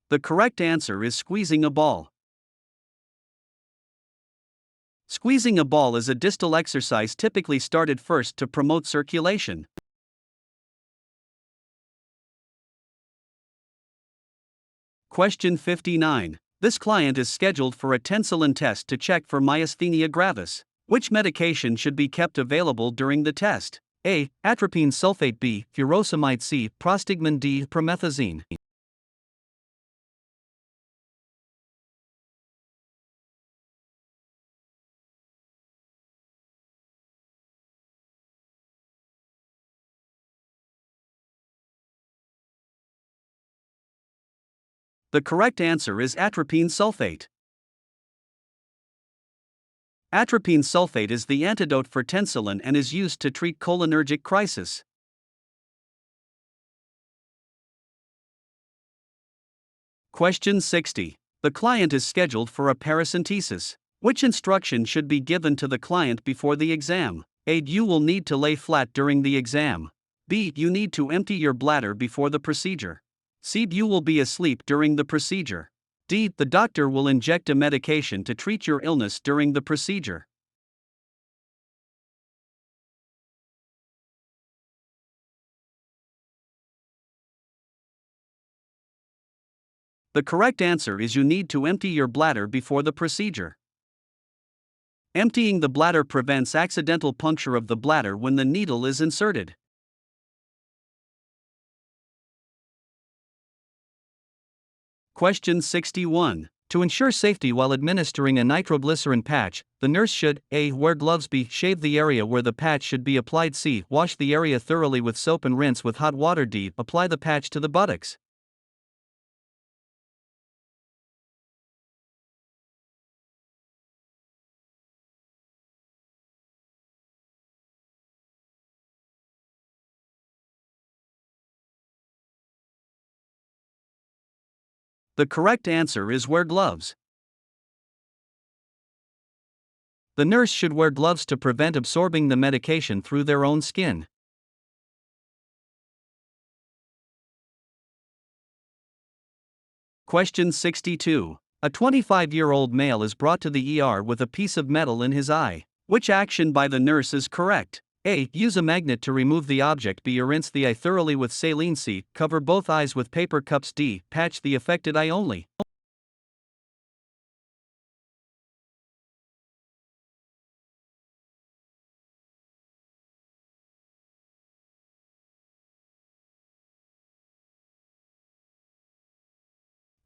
[SPEAKER 1] The correct answer is squeezing a ball. Squeezing a ball is a distal exercise typically started first to promote circulation. Question 59. This client is scheduled for a tensilin test to check for myasthenia gravis. Which medication should be kept available during the test? A. Atropine sulfate. B. Furosemide. C. Prostigmine. D. Promethazine. The correct answer is atropine sulfate. Atropine sulfate is the antidote for tensilin and is used to treat cholinergic crisis. Question 60. The client is scheduled for a paracentesis. Which instruction should be given to the client before the exam? A. You will need to lay flat during the exam. B. You need to empty your bladder before the procedure. C. You will be asleep during the procedure. D. The doctor will inject a medication to treat your illness during the procedure. The correct answer is you need to empty your bladder before the procedure. Emptying the bladder prevents accidental puncture of the bladder when the needle is inserted. Question 61. To ensure safety while administering a nitroglycerin patch, the nurse should A. Wear gloves. B. Shave the area where the patch should be applied. C. Wash the area thoroughly with soap and rinse with hot water. D. Apply the patch to the buttocks. The correct answer is wear gloves. The nurse should wear gloves to prevent absorbing the medication through their own skin. Question 62. A 25-year-old male is brought to the ER with a piece of metal in his eye. Which action by the nurse is correct? A. Use a magnet to remove the object. B. Rinse the eye thoroughly with saline. C. Cover both eyes with paper cups. D. Patch the affected eye only.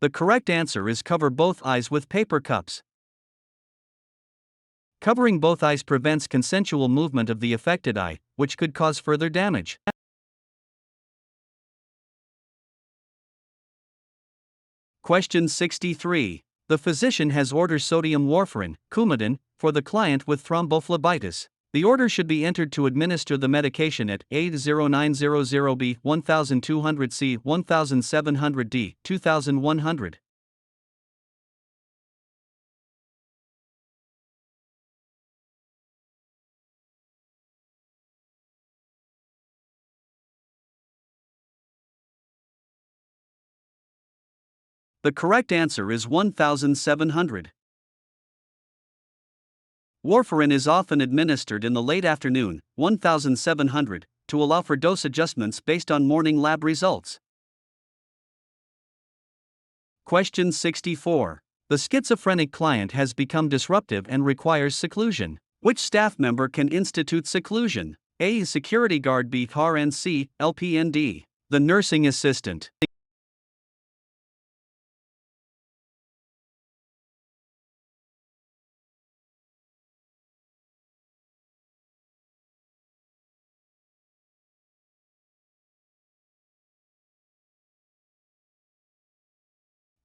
[SPEAKER 1] The correct answer is cover both eyes with paper cups. Covering both eyes prevents consensual movement of the affected eye, which could cause further damage. Question 63. The physician has ordered sodium warfarin, Coumadin, for the client with thrombophlebitis. The order should be entered to administer the medication at A0900B 1200C 1700D 2100. The correct answer is 1700. Warfarin is often administered in the late afternoon, 1700, to allow for dose adjustments based on morning lab results. Question 64. The schizophrenic client has become disruptive and requires seclusion. Which staff member can institute seclusion? A. Security guard. B. RN. C. LPND. The nursing assistant.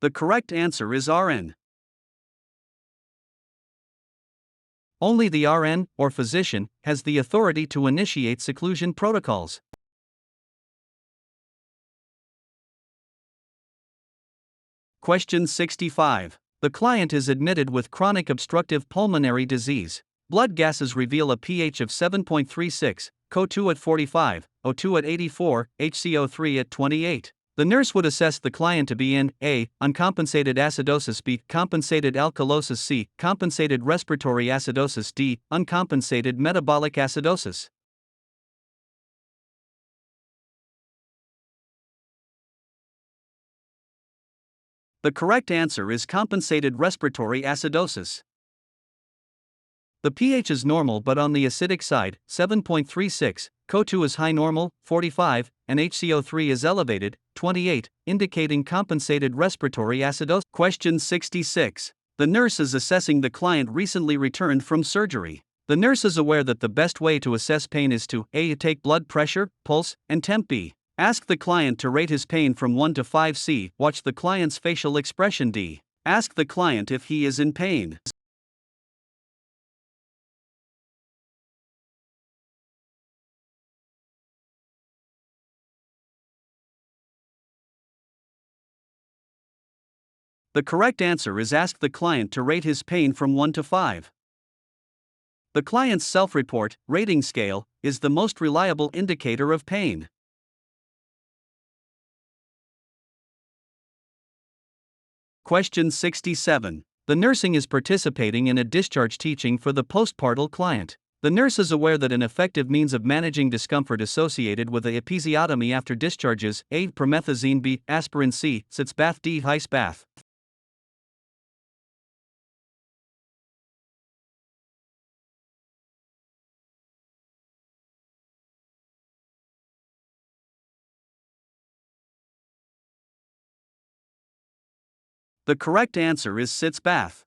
[SPEAKER 1] The correct answer is RN. Only the RN, or physician, has the authority to initiate seclusion protocols. Question 65. The client is admitted with chronic obstructive pulmonary disease. Blood gases reveal a pH of 7.36, CO2 at 45, O2 at 84, HCO3 at 28. The nurse would assess the client to be in A. Uncompensated acidosis. B. Compensated alkalosis. C. Compensated respiratory acidosis. D. Uncompensated metabolic acidosis. The correct answer is compensated respiratory acidosis. The pH is normal but on the acidic side, 7.36, CO2 is high normal, 45, and HCO3 is elevated, 28, indicating compensated respiratory acidosis. Question 66. The nurse is assessing the client recently returned from surgery. The nurse is aware that the best way to assess pain is to A. Take blood pressure, pulse, and temp. B. Ask the client to rate his pain from 1 to 5. C. Watch the client's facial expression. D. Ask the client if he is in pain. The correct answer is ask the client to rate his pain from 1 to 5. The client's self-report, rating scale, is the most reliable indicator of pain. Question 67. The nursing is participating in a discharge teaching for the postpartum client. The nurse is aware that an effective means of managing discomfort associated with a episiotomy after discharge is A. Promethazine. B. Aspirin. C. Sitz bath. D. Ice bath. The correct answer is sitz bath.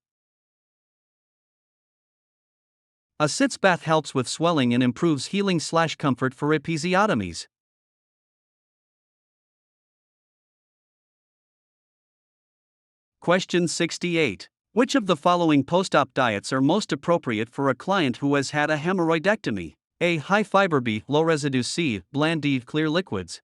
[SPEAKER 1] A sitz bath helps with swelling and improves healing/comfort for episiotomies. Question 68. Which of the following post-op diets are most appropriate for a client who has had a hemorrhoidectomy? A. High fiber. B. Low residue. C. Bland. D. Clear liquids.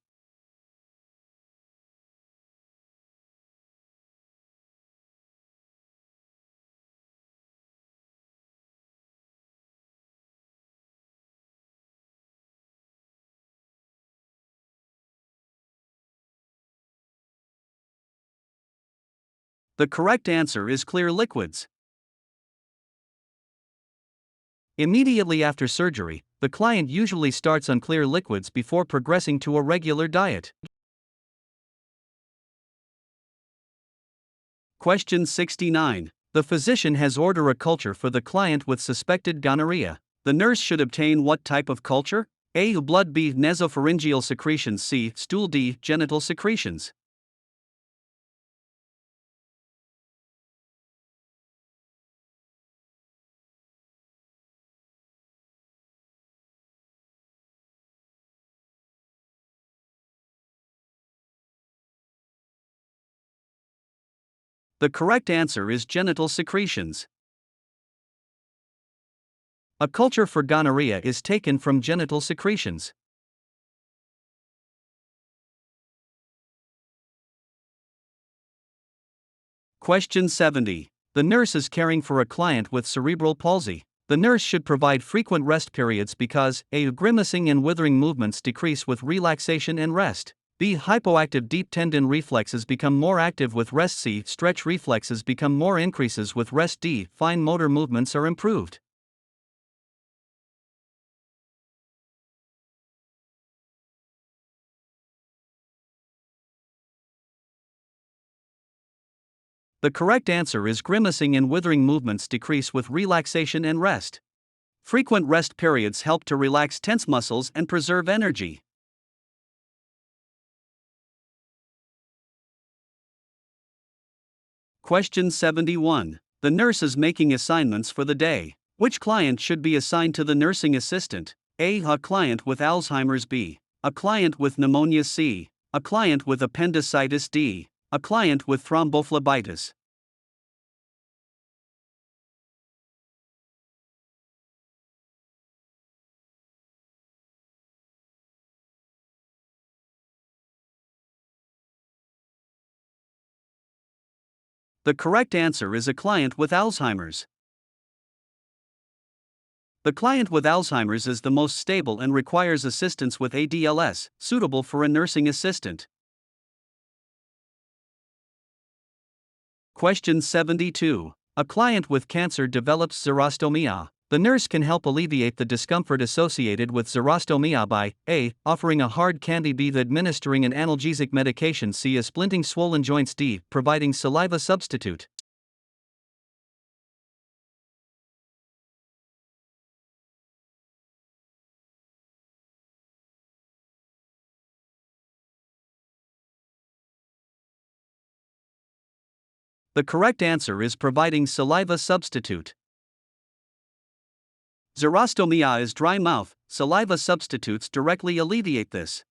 [SPEAKER 1] The correct answer is clear liquids. Immediately after surgery, the client usually starts on clear liquids before progressing to a regular diet. Question 69. The physician has ordered a culture for the client with suspected gonorrhea. The nurse should obtain what type of culture? A. Blood. B. Nasopharyngeal secretions. C. Stool. D. Genital secretions. The correct answer is genital secretions. A culture for gonorrhea is taken from genital secretions. Question 70. The nurse is caring for a client with cerebral palsy. The nurse should provide frequent rest periods because A. Grimacing and withering movements decrease with relaxation and rest. B. Hypoactive deep tendon reflexes become more active with rest. C. Stretch reflexes become more increases with rest. D. Fine motor movements are improved. The correct answer is grimacing and withering movements decrease with relaxation and rest. Frequent rest periods help to relax tense muscles and preserve energy. Question 71. The nurse is making assignments for the day. Which client should be assigned to the nursing assistant? A. A client with Alzheimer's. B. A client with pneumonia. C. A client with appendicitis. D. A client with thrombophlebitis. The correct answer is a client with Alzheimer's. The client with Alzheimer's is the most stable and requires assistance with ADLS, suitable for a nursing assistant. Question 72. A client with cancer develops xerostomia. The nurse can help alleviate the discomfort associated with xerostomia by A. Offering a hard candy. B. Administering an analgesic medication. C. A splinting swollen joints. D. Providing saliva substitute. The correct answer is providing saliva substitute. Xerostomia is dry mouth. Saliva substitutes directly alleviate this.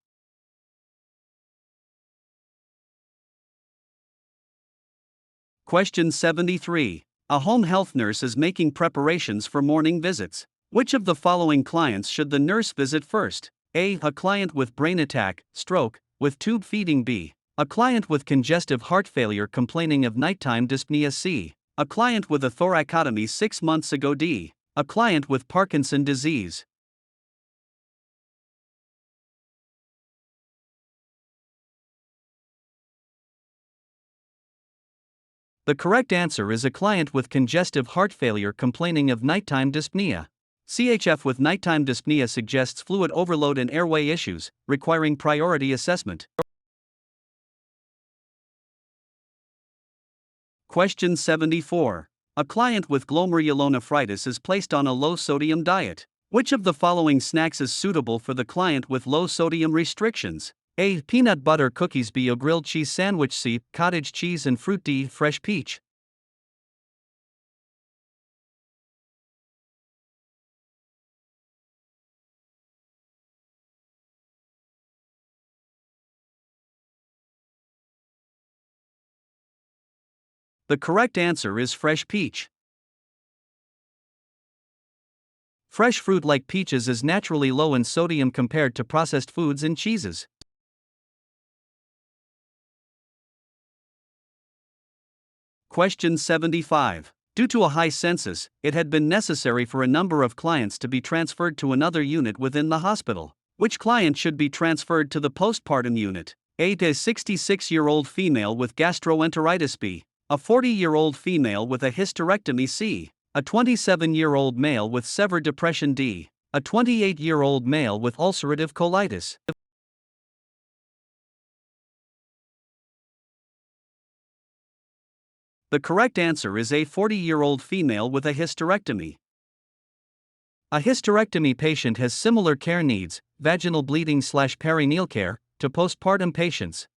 [SPEAKER 1] Question 73. A home health nurse is making preparations for morning visits. Which of the following clients should the nurse visit first? A. A client with brain attack, stroke, with tube feeding. B. A client with congestive heart failure complaining of nighttime dyspnea. C. A client with a thoracotomy 6 months ago. D. A client with Parkinson's disease. The correct answer is a client with congestive heart failure complaining of nighttime dyspnea. CHF with nighttime dyspnea suggests fluid overload and airway issues, requiring priority assessment. Question 74. A client with glomerulonephritis is placed on a low-sodium diet. Which of the following snacks is suitable for the client with low-sodium restrictions? A. Peanut butter cookies. B. A grilled cheese sandwich. C. Cottage cheese and fruit. D. Fresh peach. The correct answer is fresh peach. Fresh fruit like peaches is naturally low in sodium compared to processed foods and cheeses. Question 75. Due to a high census, it had been necessary for a number of clients to be transferred to another unit within the hospital. Which client should be transferred to the postpartum unit? A. A 66-year-old female with gastroenteritis. B. A 40-year-old female with a hysterectomy C. A 27-year-old male with severed depression D. A 28-year-old male with ulcerative colitis. The correct answer is a 40-year-old female with a hysterectomy. A hysterectomy patient has similar care needs, vaginal bleeding/perinatal care, to postpartum patients.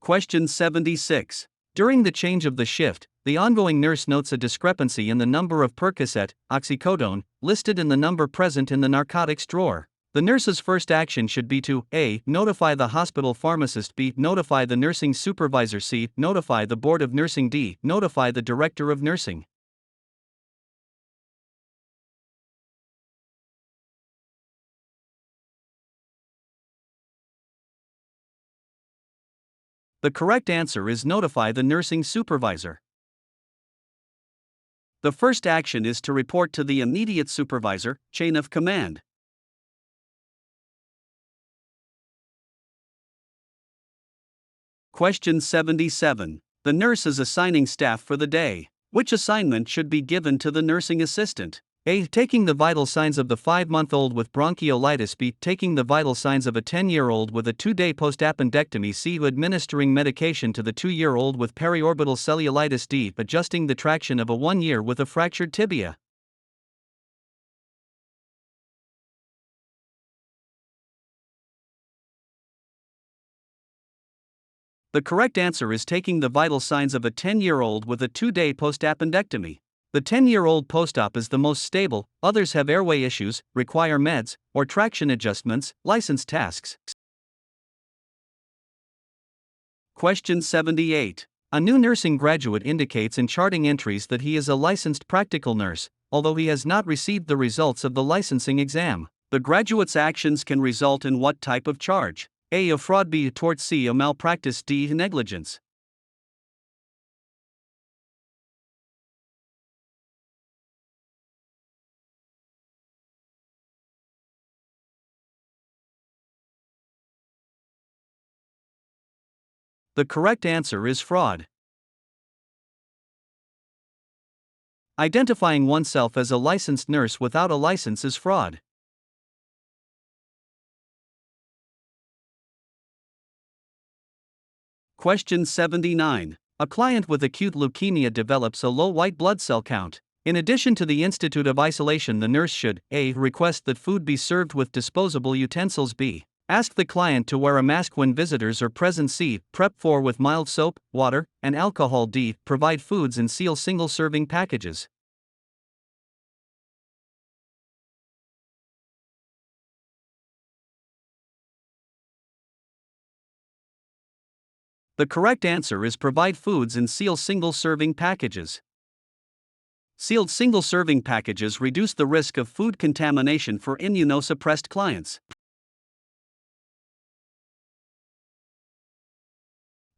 [SPEAKER 1] Question 76. During the change of the shift, the ongoing nurse notes a discrepancy in the number of Percocet, oxycodone, listed in the number present in the narcotics drawer. The nurse's first action should be to A. Notify the hospital pharmacist, B. Notify the nursing supervisor, C. Notify the board of nursing, D. Notify the director of nursing. The correct answer is notify the nursing supervisor. The first action is to report to the immediate supervisor, chain of command. Question 77. The nurse is assigning staff for the day. Which assignment should be given to the nursing assistant? A. Taking the vital signs of the 5-month-old with bronchiolitis. B. Taking the vital signs of a 10-year-old with a 2-day post-appendectomy. C. Administering medication to the 2-year-old with periorbital cellulitis. D. Adjusting the traction of a 1-year with a fractured tibia. The correct answer is taking the vital signs of a 10-year-old with a 2-day post-appendectomy. The 10-year-old post-op is the most stable, others have airway issues, require meds, or traction adjustments, licensed tasks. Question 78. A new nursing graduate indicates in charting entries that he is a licensed practical nurse, although he has not received the results of the licensing exam. The graduate's actions can result in what type of charge? A. A fraud. B. A tort. C. A malpractice. D. Negligence. The correct answer is fraud. Identifying oneself as a licensed nurse without a license is fraud. Question 79. A client with acute leukemia develops a low white blood cell count. In addition to the Institute of Isolation, the nurse should A. Request that food be served with disposable utensils. B. Ask the client to wear a mask when visitors are present. C. Prep for with mild soap, water, and alcohol. D. Provide foods and seal single-serving packages. The correct answer is provide foods and seal single-serving packages. Sealed single-serving packages reduce the risk of food contamination for immunosuppressed clients.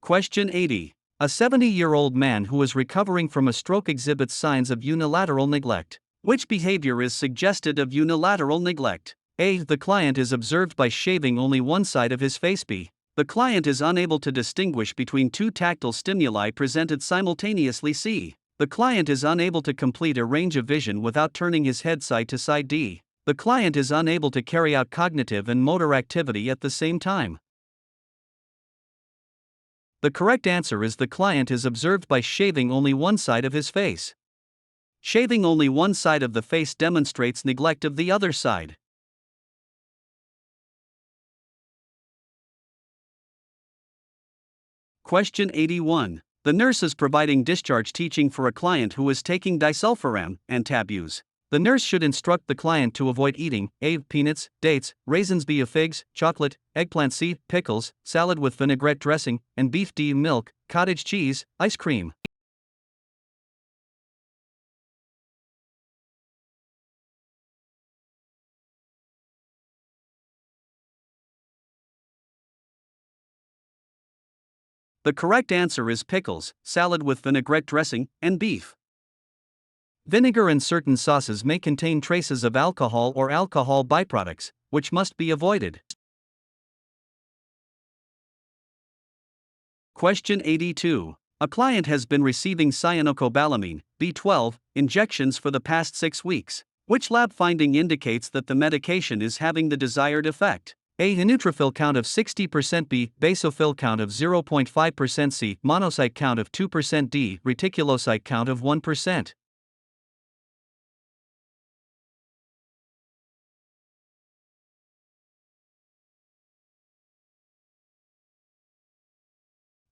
[SPEAKER 1] Question 80. A 70-year-old man who is recovering from a stroke exhibits signs of unilateral neglect. Which behavior is suggested of unilateral neglect? A. The client is observed by shaving only one side of his face. B. The client is unable to distinguish between two tactile stimuli presented simultaneously. C. The client is unable to complete a range of vision without turning his head side to side. D. The client is unable to carry out cognitive and motor activity at the same time. The correct answer is the client is observed by shaving only one side of his face. Shaving only one side of the face demonstrates neglect of the other side. Question 81. The nurse is providing discharge teaching for a client who is taking disulfiram and tabus. The nurse should instruct the client to avoid eating A. Peanuts, dates, raisins. B. Figs, chocolate, eggplant. C. Pickles, salad with vinaigrette dressing, and beef. D. Milk, cottage cheese, ice cream. The correct answer is pickles, salad with vinaigrette dressing, and beef. Vinegar and certain sauces may contain traces of alcohol or alcohol byproducts, which must be avoided. Question 82. A client has been receiving cyanocobalamin, B12, injections for the past 6 weeks. Which lab finding indicates that the medication is having the desired effect? A. Neutrophil count of 60%, B. Basophil count of 0.5%, C. Monocyte count of 2%, D. Reticulocyte count of 1%.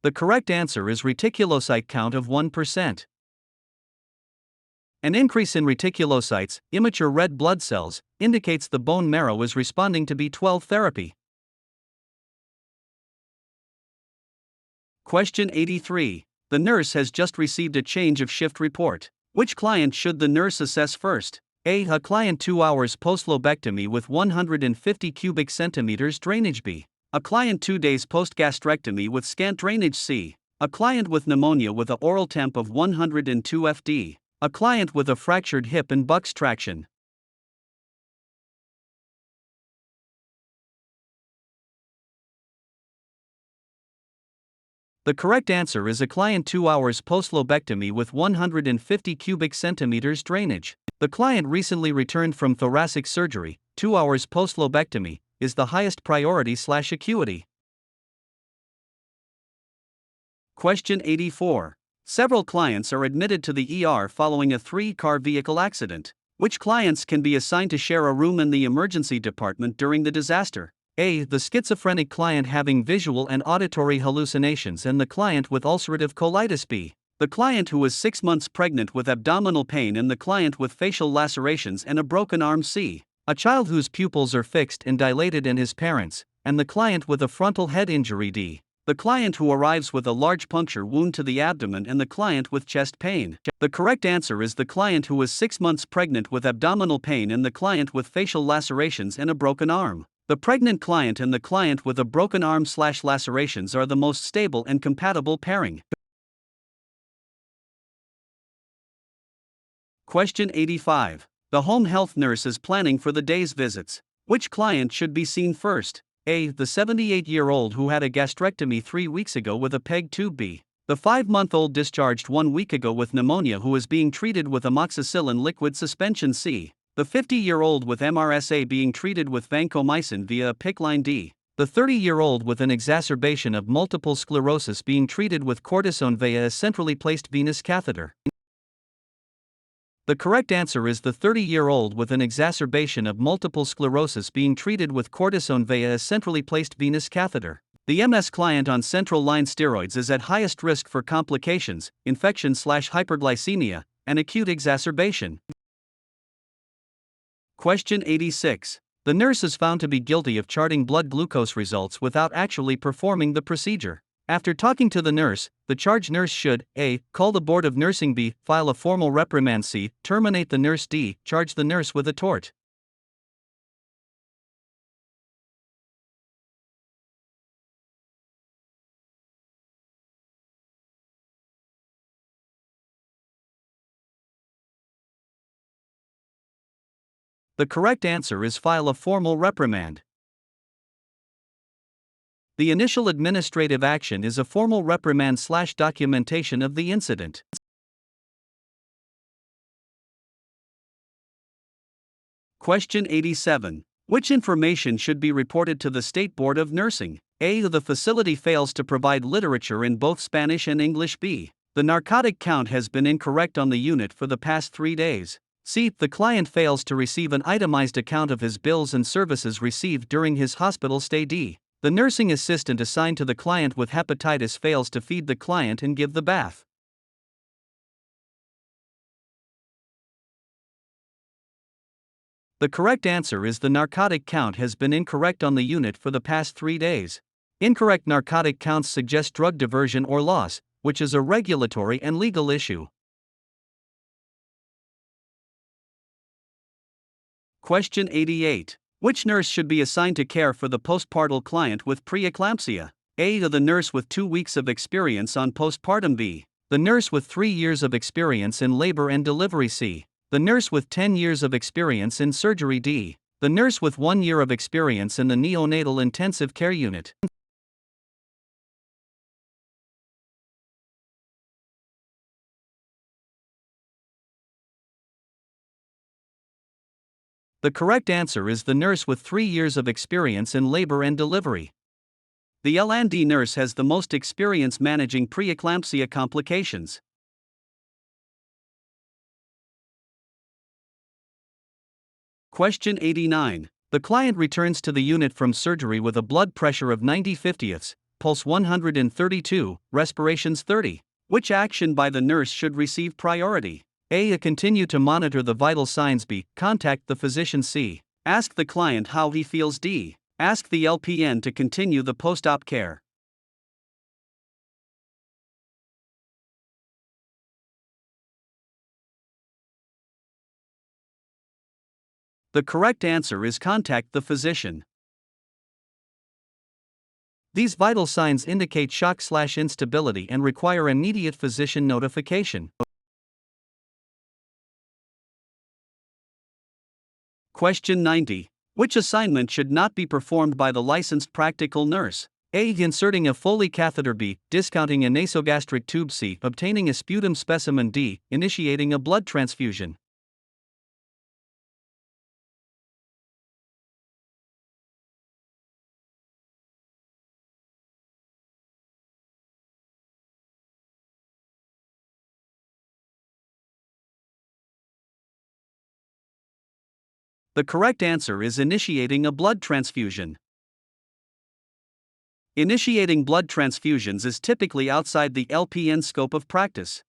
[SPEAKER 1] The correct answer is reticulocyte count of 1%. An increase in reticulocytes, immature red blood cells, indicates the bone marrow is responding to B12 therapy. Question 83. The nurse has just received a change of shift report. Which client should the nurse assess first? A. A client 2 hours post-lobectomy with 150 cubic centimeters drainage. B. A client 2 days post-gastrectomy with scant drainage. C. A client with pneumonia with a oral temp of 102 FD. A client with a fractured hip and buccal traction. The correct answer is a client 2 hours post-lobectomy with 150 cubic centimeters drainage. The client recently returned from thoracic surgery, 2 hours post-lobectomy, is the highest priority/acuity. Question 84. Several clients are admitted to the ER following a 3-car vehicle accident. Which clients can be assigned to share a room in the emergency department during the disaster? A. The schizophrenic client having visual and auditory hallucinations and the client with ulcerative colitis. B. The client who is 6 months pregnant with abdominal pain and the client with facial lacerations and a broken arm. C. A child whose pupils are fixed and dilated and his parents, and the client with a frontal head injury. D. The client who arrives with a large puncture wound to the abdomen and the client with chest pain. The correct answer is the client who is 6 months pregnant with abdominal pain and the client with facial lacerations and a broken arm. The pregnant client and the client with a broken arm/lacerations are the most stable and compatible pairing. Question 85. The home health nurse is planning for the day's visits. Which client should be seen first? A. The 78-year-old who had a gastrectomy 3 weeks ago with a PEG tube. B. The 5-month-old discharged 1 week ago with pneumonia who is being treated with amoxicillin liquid suspension. C. The 50-year-old with MRSA being treated with vancomycin via a PICC line. D. The 30-year-old with an exacerbation of multiple sclerosis being treated with cortisone via a centrally placed venous catheter. The correct answer is the 30-year-old with an exacerbation of multiple sclerosis being treated with cortisone via a centrally placed venous catheter. The MS client on central line steroids is at highest risk for complications, infection/hyperglycemia, and acute exacerbation. Question 86. The nurse is found to be guilty of charting blood glucose results without actually performing the procedure. After talking to the nurse, the charge nurse should A. Call the board of nursing. B. File a formal reprimand. C. Terminate the nurse. D. Charge the nurse with a tort. The correct answer is file a formal reprimand. The initial administrative action is a formal reprimand/documentation of the incident. Question 87. Which information should be reported to the State Board of Nursing? A. The facility fails to provide literature in both Spanish and English. B. The narcotic count has been incorrect on the unit for the past 3 days. C. The client fails to receive an itemized account of his bills and services received during his hospital stay. D. The nursing assistant assigned to the client with hepatitis fails to feed the client and give the bath. The correct answer is the narcotic count has been incorrect on the unit for the past 3 days. Incorrect narcotic counts suggest drug diversion or loss, which is a regulatory and legal issue. Question 88. Which nurse should be assigned to care for the postpartum client with preeclampsia? A. The nurse with 2 weeks of experience on postpartum. B. The nurse with 3 years of experience in labor and delivery. C. The nurse with 10 years of experience in surgery. D. The nurse with 1 year of experience in the neonatal intensive care unit. The correct answer is the nurse with 3 years of experience in labor and delivery. The L&D nurse has the most experience managing preeclampsia complications. Question 89. The client returns to the unit from surgery with a blood pressure of 90/50ths, pulse 132, respirations 30. Which action by the nurse should receive priority? A. Continue to monitor the vital signs. B. Contact the physician. C. Ask the client how he feels. D. Ask the LPN to continue the post-op care. The correct answer is contact the physician. These vital signs indicate shock/instability and require immediate physician notification. Question 90. Which assignment should not be performed by the licensed practical nurse? A. Inserting a Foley catheter. B. Discounting a nasogastric tube. C. Obtaining a sputum specimen. D. Initiating a blood transfusion. The correct answer is initiating a blood transfusion. Initiating blood transfusions is typically outside the LPN scope of practice.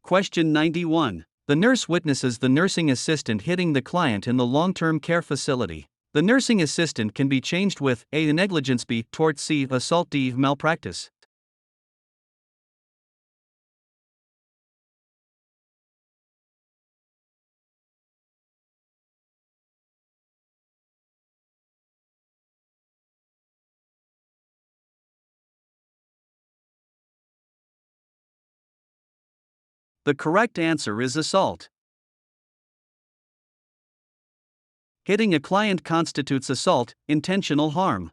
[SPEAKER 1] Question 91. The nurse witnesses the nursing assistant hitting the client in the long-term care facility. The nursing assistant can be changed with A. Negligence. B. Tort. C. Assault. D. Malpractice. The correct answer is assault. Hitting a client constitutes assault, intentional harm.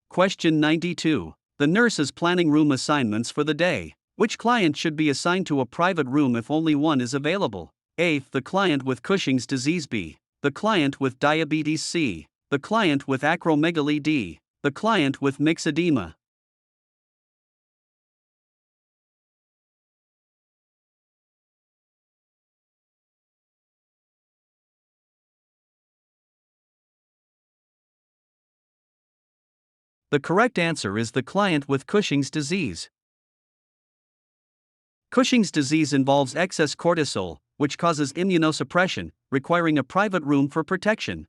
[SPEAKER 1] Question 92. The nurse is planning room assignments for the day. Which client should be assigned to a private room if only one is available? A. The client with Cushing's disease. B. The client with diabetes. C. The client with acromegaly. D. The client with myxedema. The correct answer is the client with Cushing's disease. Cushing's disease involves excess cortisol, which causes immunosuppression, requiring a private room for protection.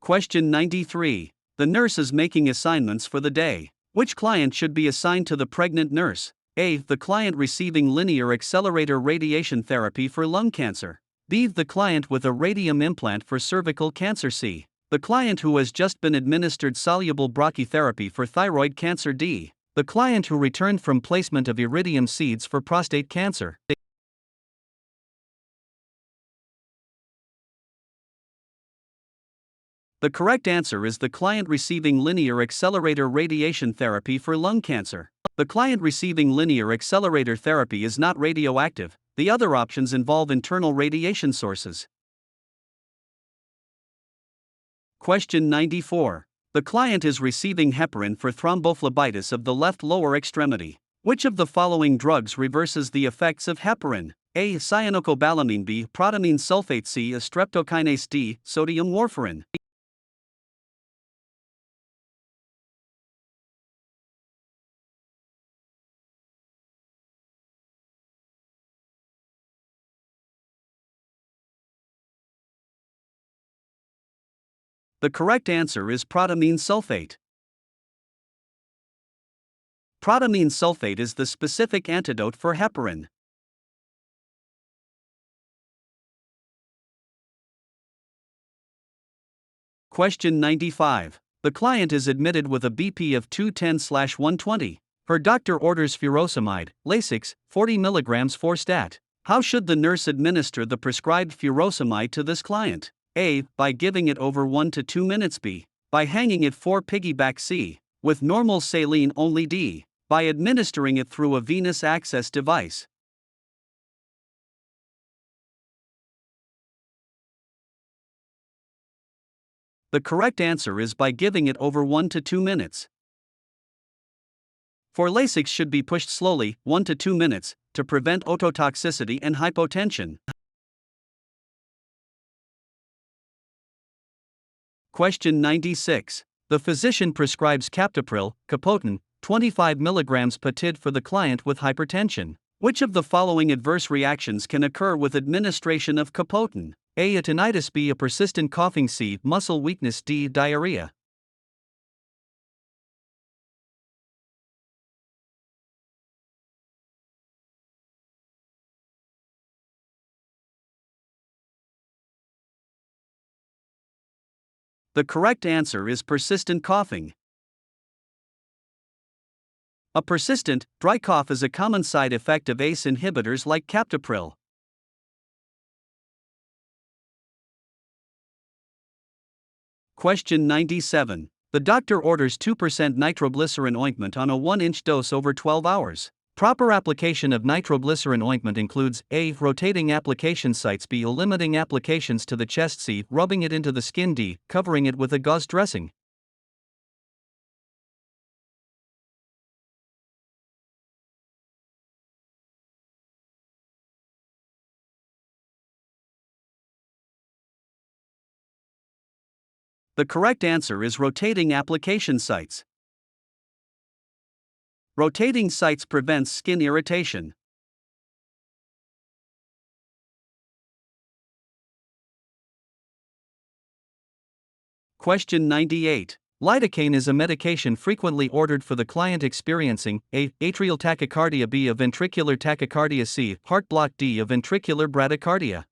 [SPEAKER 1] Question 93. The nurse is making assignments for the day. Which client should be assigned to the pregnant nurse? A. The client receiving linear accelerator radiation therapy for lung cancer. B. The client with a radium implant for cervical cancer. C. The client who has just been administered soluble brachytherapy for thyroid cancer. D. The client who returned from placement of iridium seeds for prostate cancer. The correct answer is the client receiving linear accelerator radiation therapy for lung cancer. The client receiving linear accelerator therapy is not radioactive. The other options involve internal radiation sources. Question 94. The client is receiving heparin for thrombophlebitis of the left lower extremity. Which of the following drugs reverses the effects of heparin? A. Cyanocobalamin. B. Protamine sulfate. C. Streptokinase. D. Sodium warfarin. The correct answer is protamine sulfate. Protamine sulfate is the specific antidote for heparin. Question 95. The client is admitted with a BP of 210/120. Her doctor orders furosemide, Lasix, 40 mg for stat. How should the nurse administer the prescribed furosemide to this client? A. By giving it over 1 to 2 minutes. B. By hanging it 4 piggyback. C. With normal saline only. D. By administering it through a venous access device. The correct answer is by giving it over 1 to 2 minutes. For Lasix should be pushed slowly, 1 to 2 minutes, to prevent ototoxicity and hypotension. Question 96. The physician prescribes captopril, Capoten, 25 mg per tid for the client with hypertension. Which of the following adverse reactions can occur with administration of Capoten? A. A tinnitus. B. A persistent coughing. C. Muscle weakness. D. Diarrhea. The correct answer is persistent coughing. A persistent, dry cough is a common side effect of ACE inhibitors like captopril. Question 97. The doctor orders 2% nitroglycerin ointment on a 1-inch dose over 12 hours. Proper application of nitroglycerin ointment includes A. Rotating application sites. B. Limiting applications to the chest. C. Rubbing it into the skin. D. Covering it with a gauze dressing. The correct answer is rotating application sites. Rotating sites prevents skin irritation. Question 98. Lidocaine is a medication frequently ordered for the client experiencing A. Atrial tachycardia. B. A ventricular tachycardia. C. Heart block. D. A ventricular bradycardia.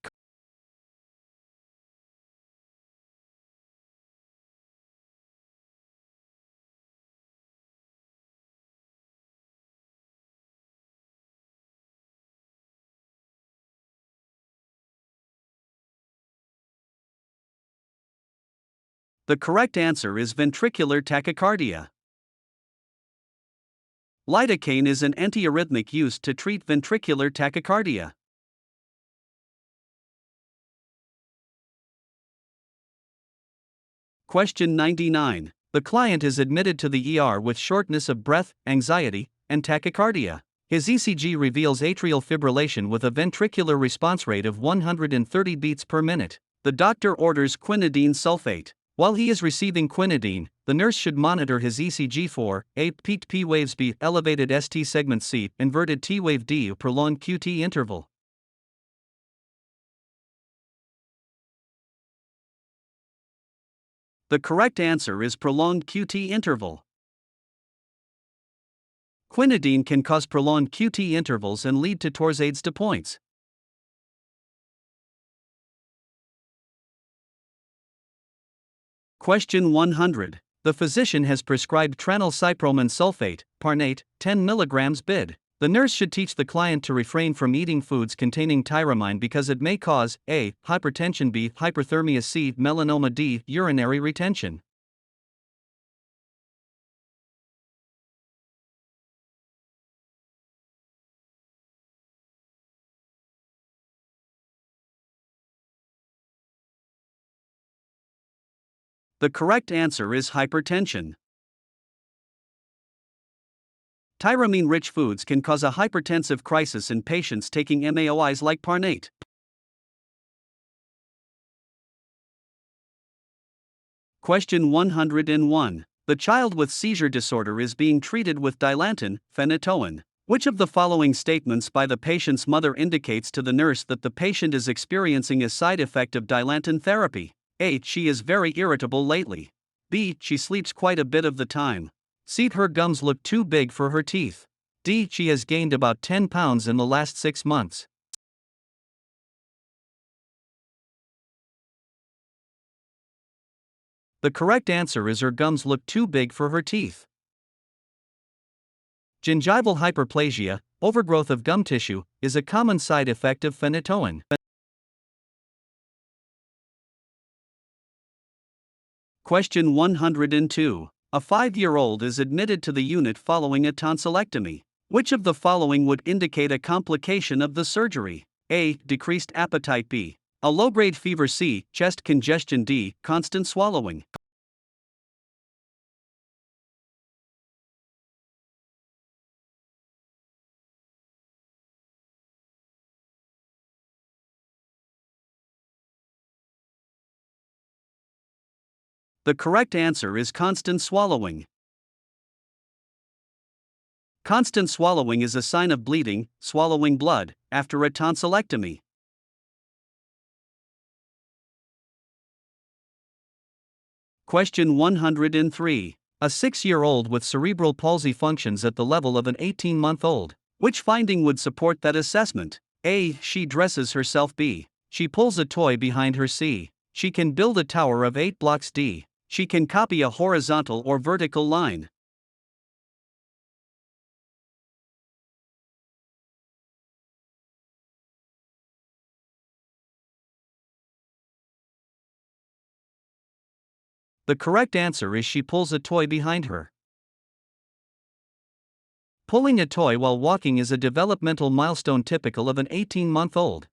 [SPEAKER 1] The correct answer is ventricular tachycardia. Lidocaine is an antiarrhythmic used to treat ventricular tachycardia. Question 99. The client is admitted to the ER with shortness of breath, anxiety, and tachycardia. His ECG reveals atrial fibrillation with a ventricular response rate of 130 beats per minute. The doctor orders quinidine sulfate. While he is receiving quinidine, the nurse should monitor his ECG for A. Peaked P waves. B. Elevated ST segment. C. Inverted T wave. D. Prolonged QT interval. The correct answer is prolonged QT interval. Quinidine can cause prolonged QT intervals and lead to torsades de pointes. Question 100. The physician has prescribed tranylcypromine sulfate, Parnate, 10 mg bid. The nurse should teach the client to refrain from eating foods containing tyramine because it may cause A. Hypertension. B. Hyperthermia. C. Melanoma. D. Urinary retention. The correct answer is hypertension. Tyramine-rich foods can cause a hypertensive crisis in patients taking MAOIs like Parnate. Question 101. The child with seizure disorder is being treated with Dilantin, phenytoin. Which of the following statements by the patient's mother indicates to the nurse that the patient is experiencing a side effect of Dilantin therapy? A. She is very irritable lately. B. She sleeps quite a bit of the time. C. Her gums look too big for her teeth. D. She has gained about 10 pounds in the last 6 months. The correct answer is her gums look too big for her teeth. Gingival hyperplasia, overgrowth of gum tissue, is a common side effect of phenytoin. Question 102. A 5-year-old is admitted to the unit following a tonsillectomy. Which of the following would indicate a complication of the surgery? A. Decreased appetite. B. A low-grade fever. C. Chest congestion. D. Constant swallowing. The correct answer is constant swallowing. Constant swallowing is a sign of bleeding, swallowing blood, after a tonsillectomy. Question 103. A 6-year-old with cerebral palsy functions at the level of an 18-month-old. Which finding would support that assessment? A. She dresses herself. B. She pulls a toy behind her. C. She can build a tower of 8 blocks. D. She can copy a horizontal or vertical line. The correct answer is she pulls a toy behind her. Pulling a toy while walking is a developmental milestone typical of an 18-month-old.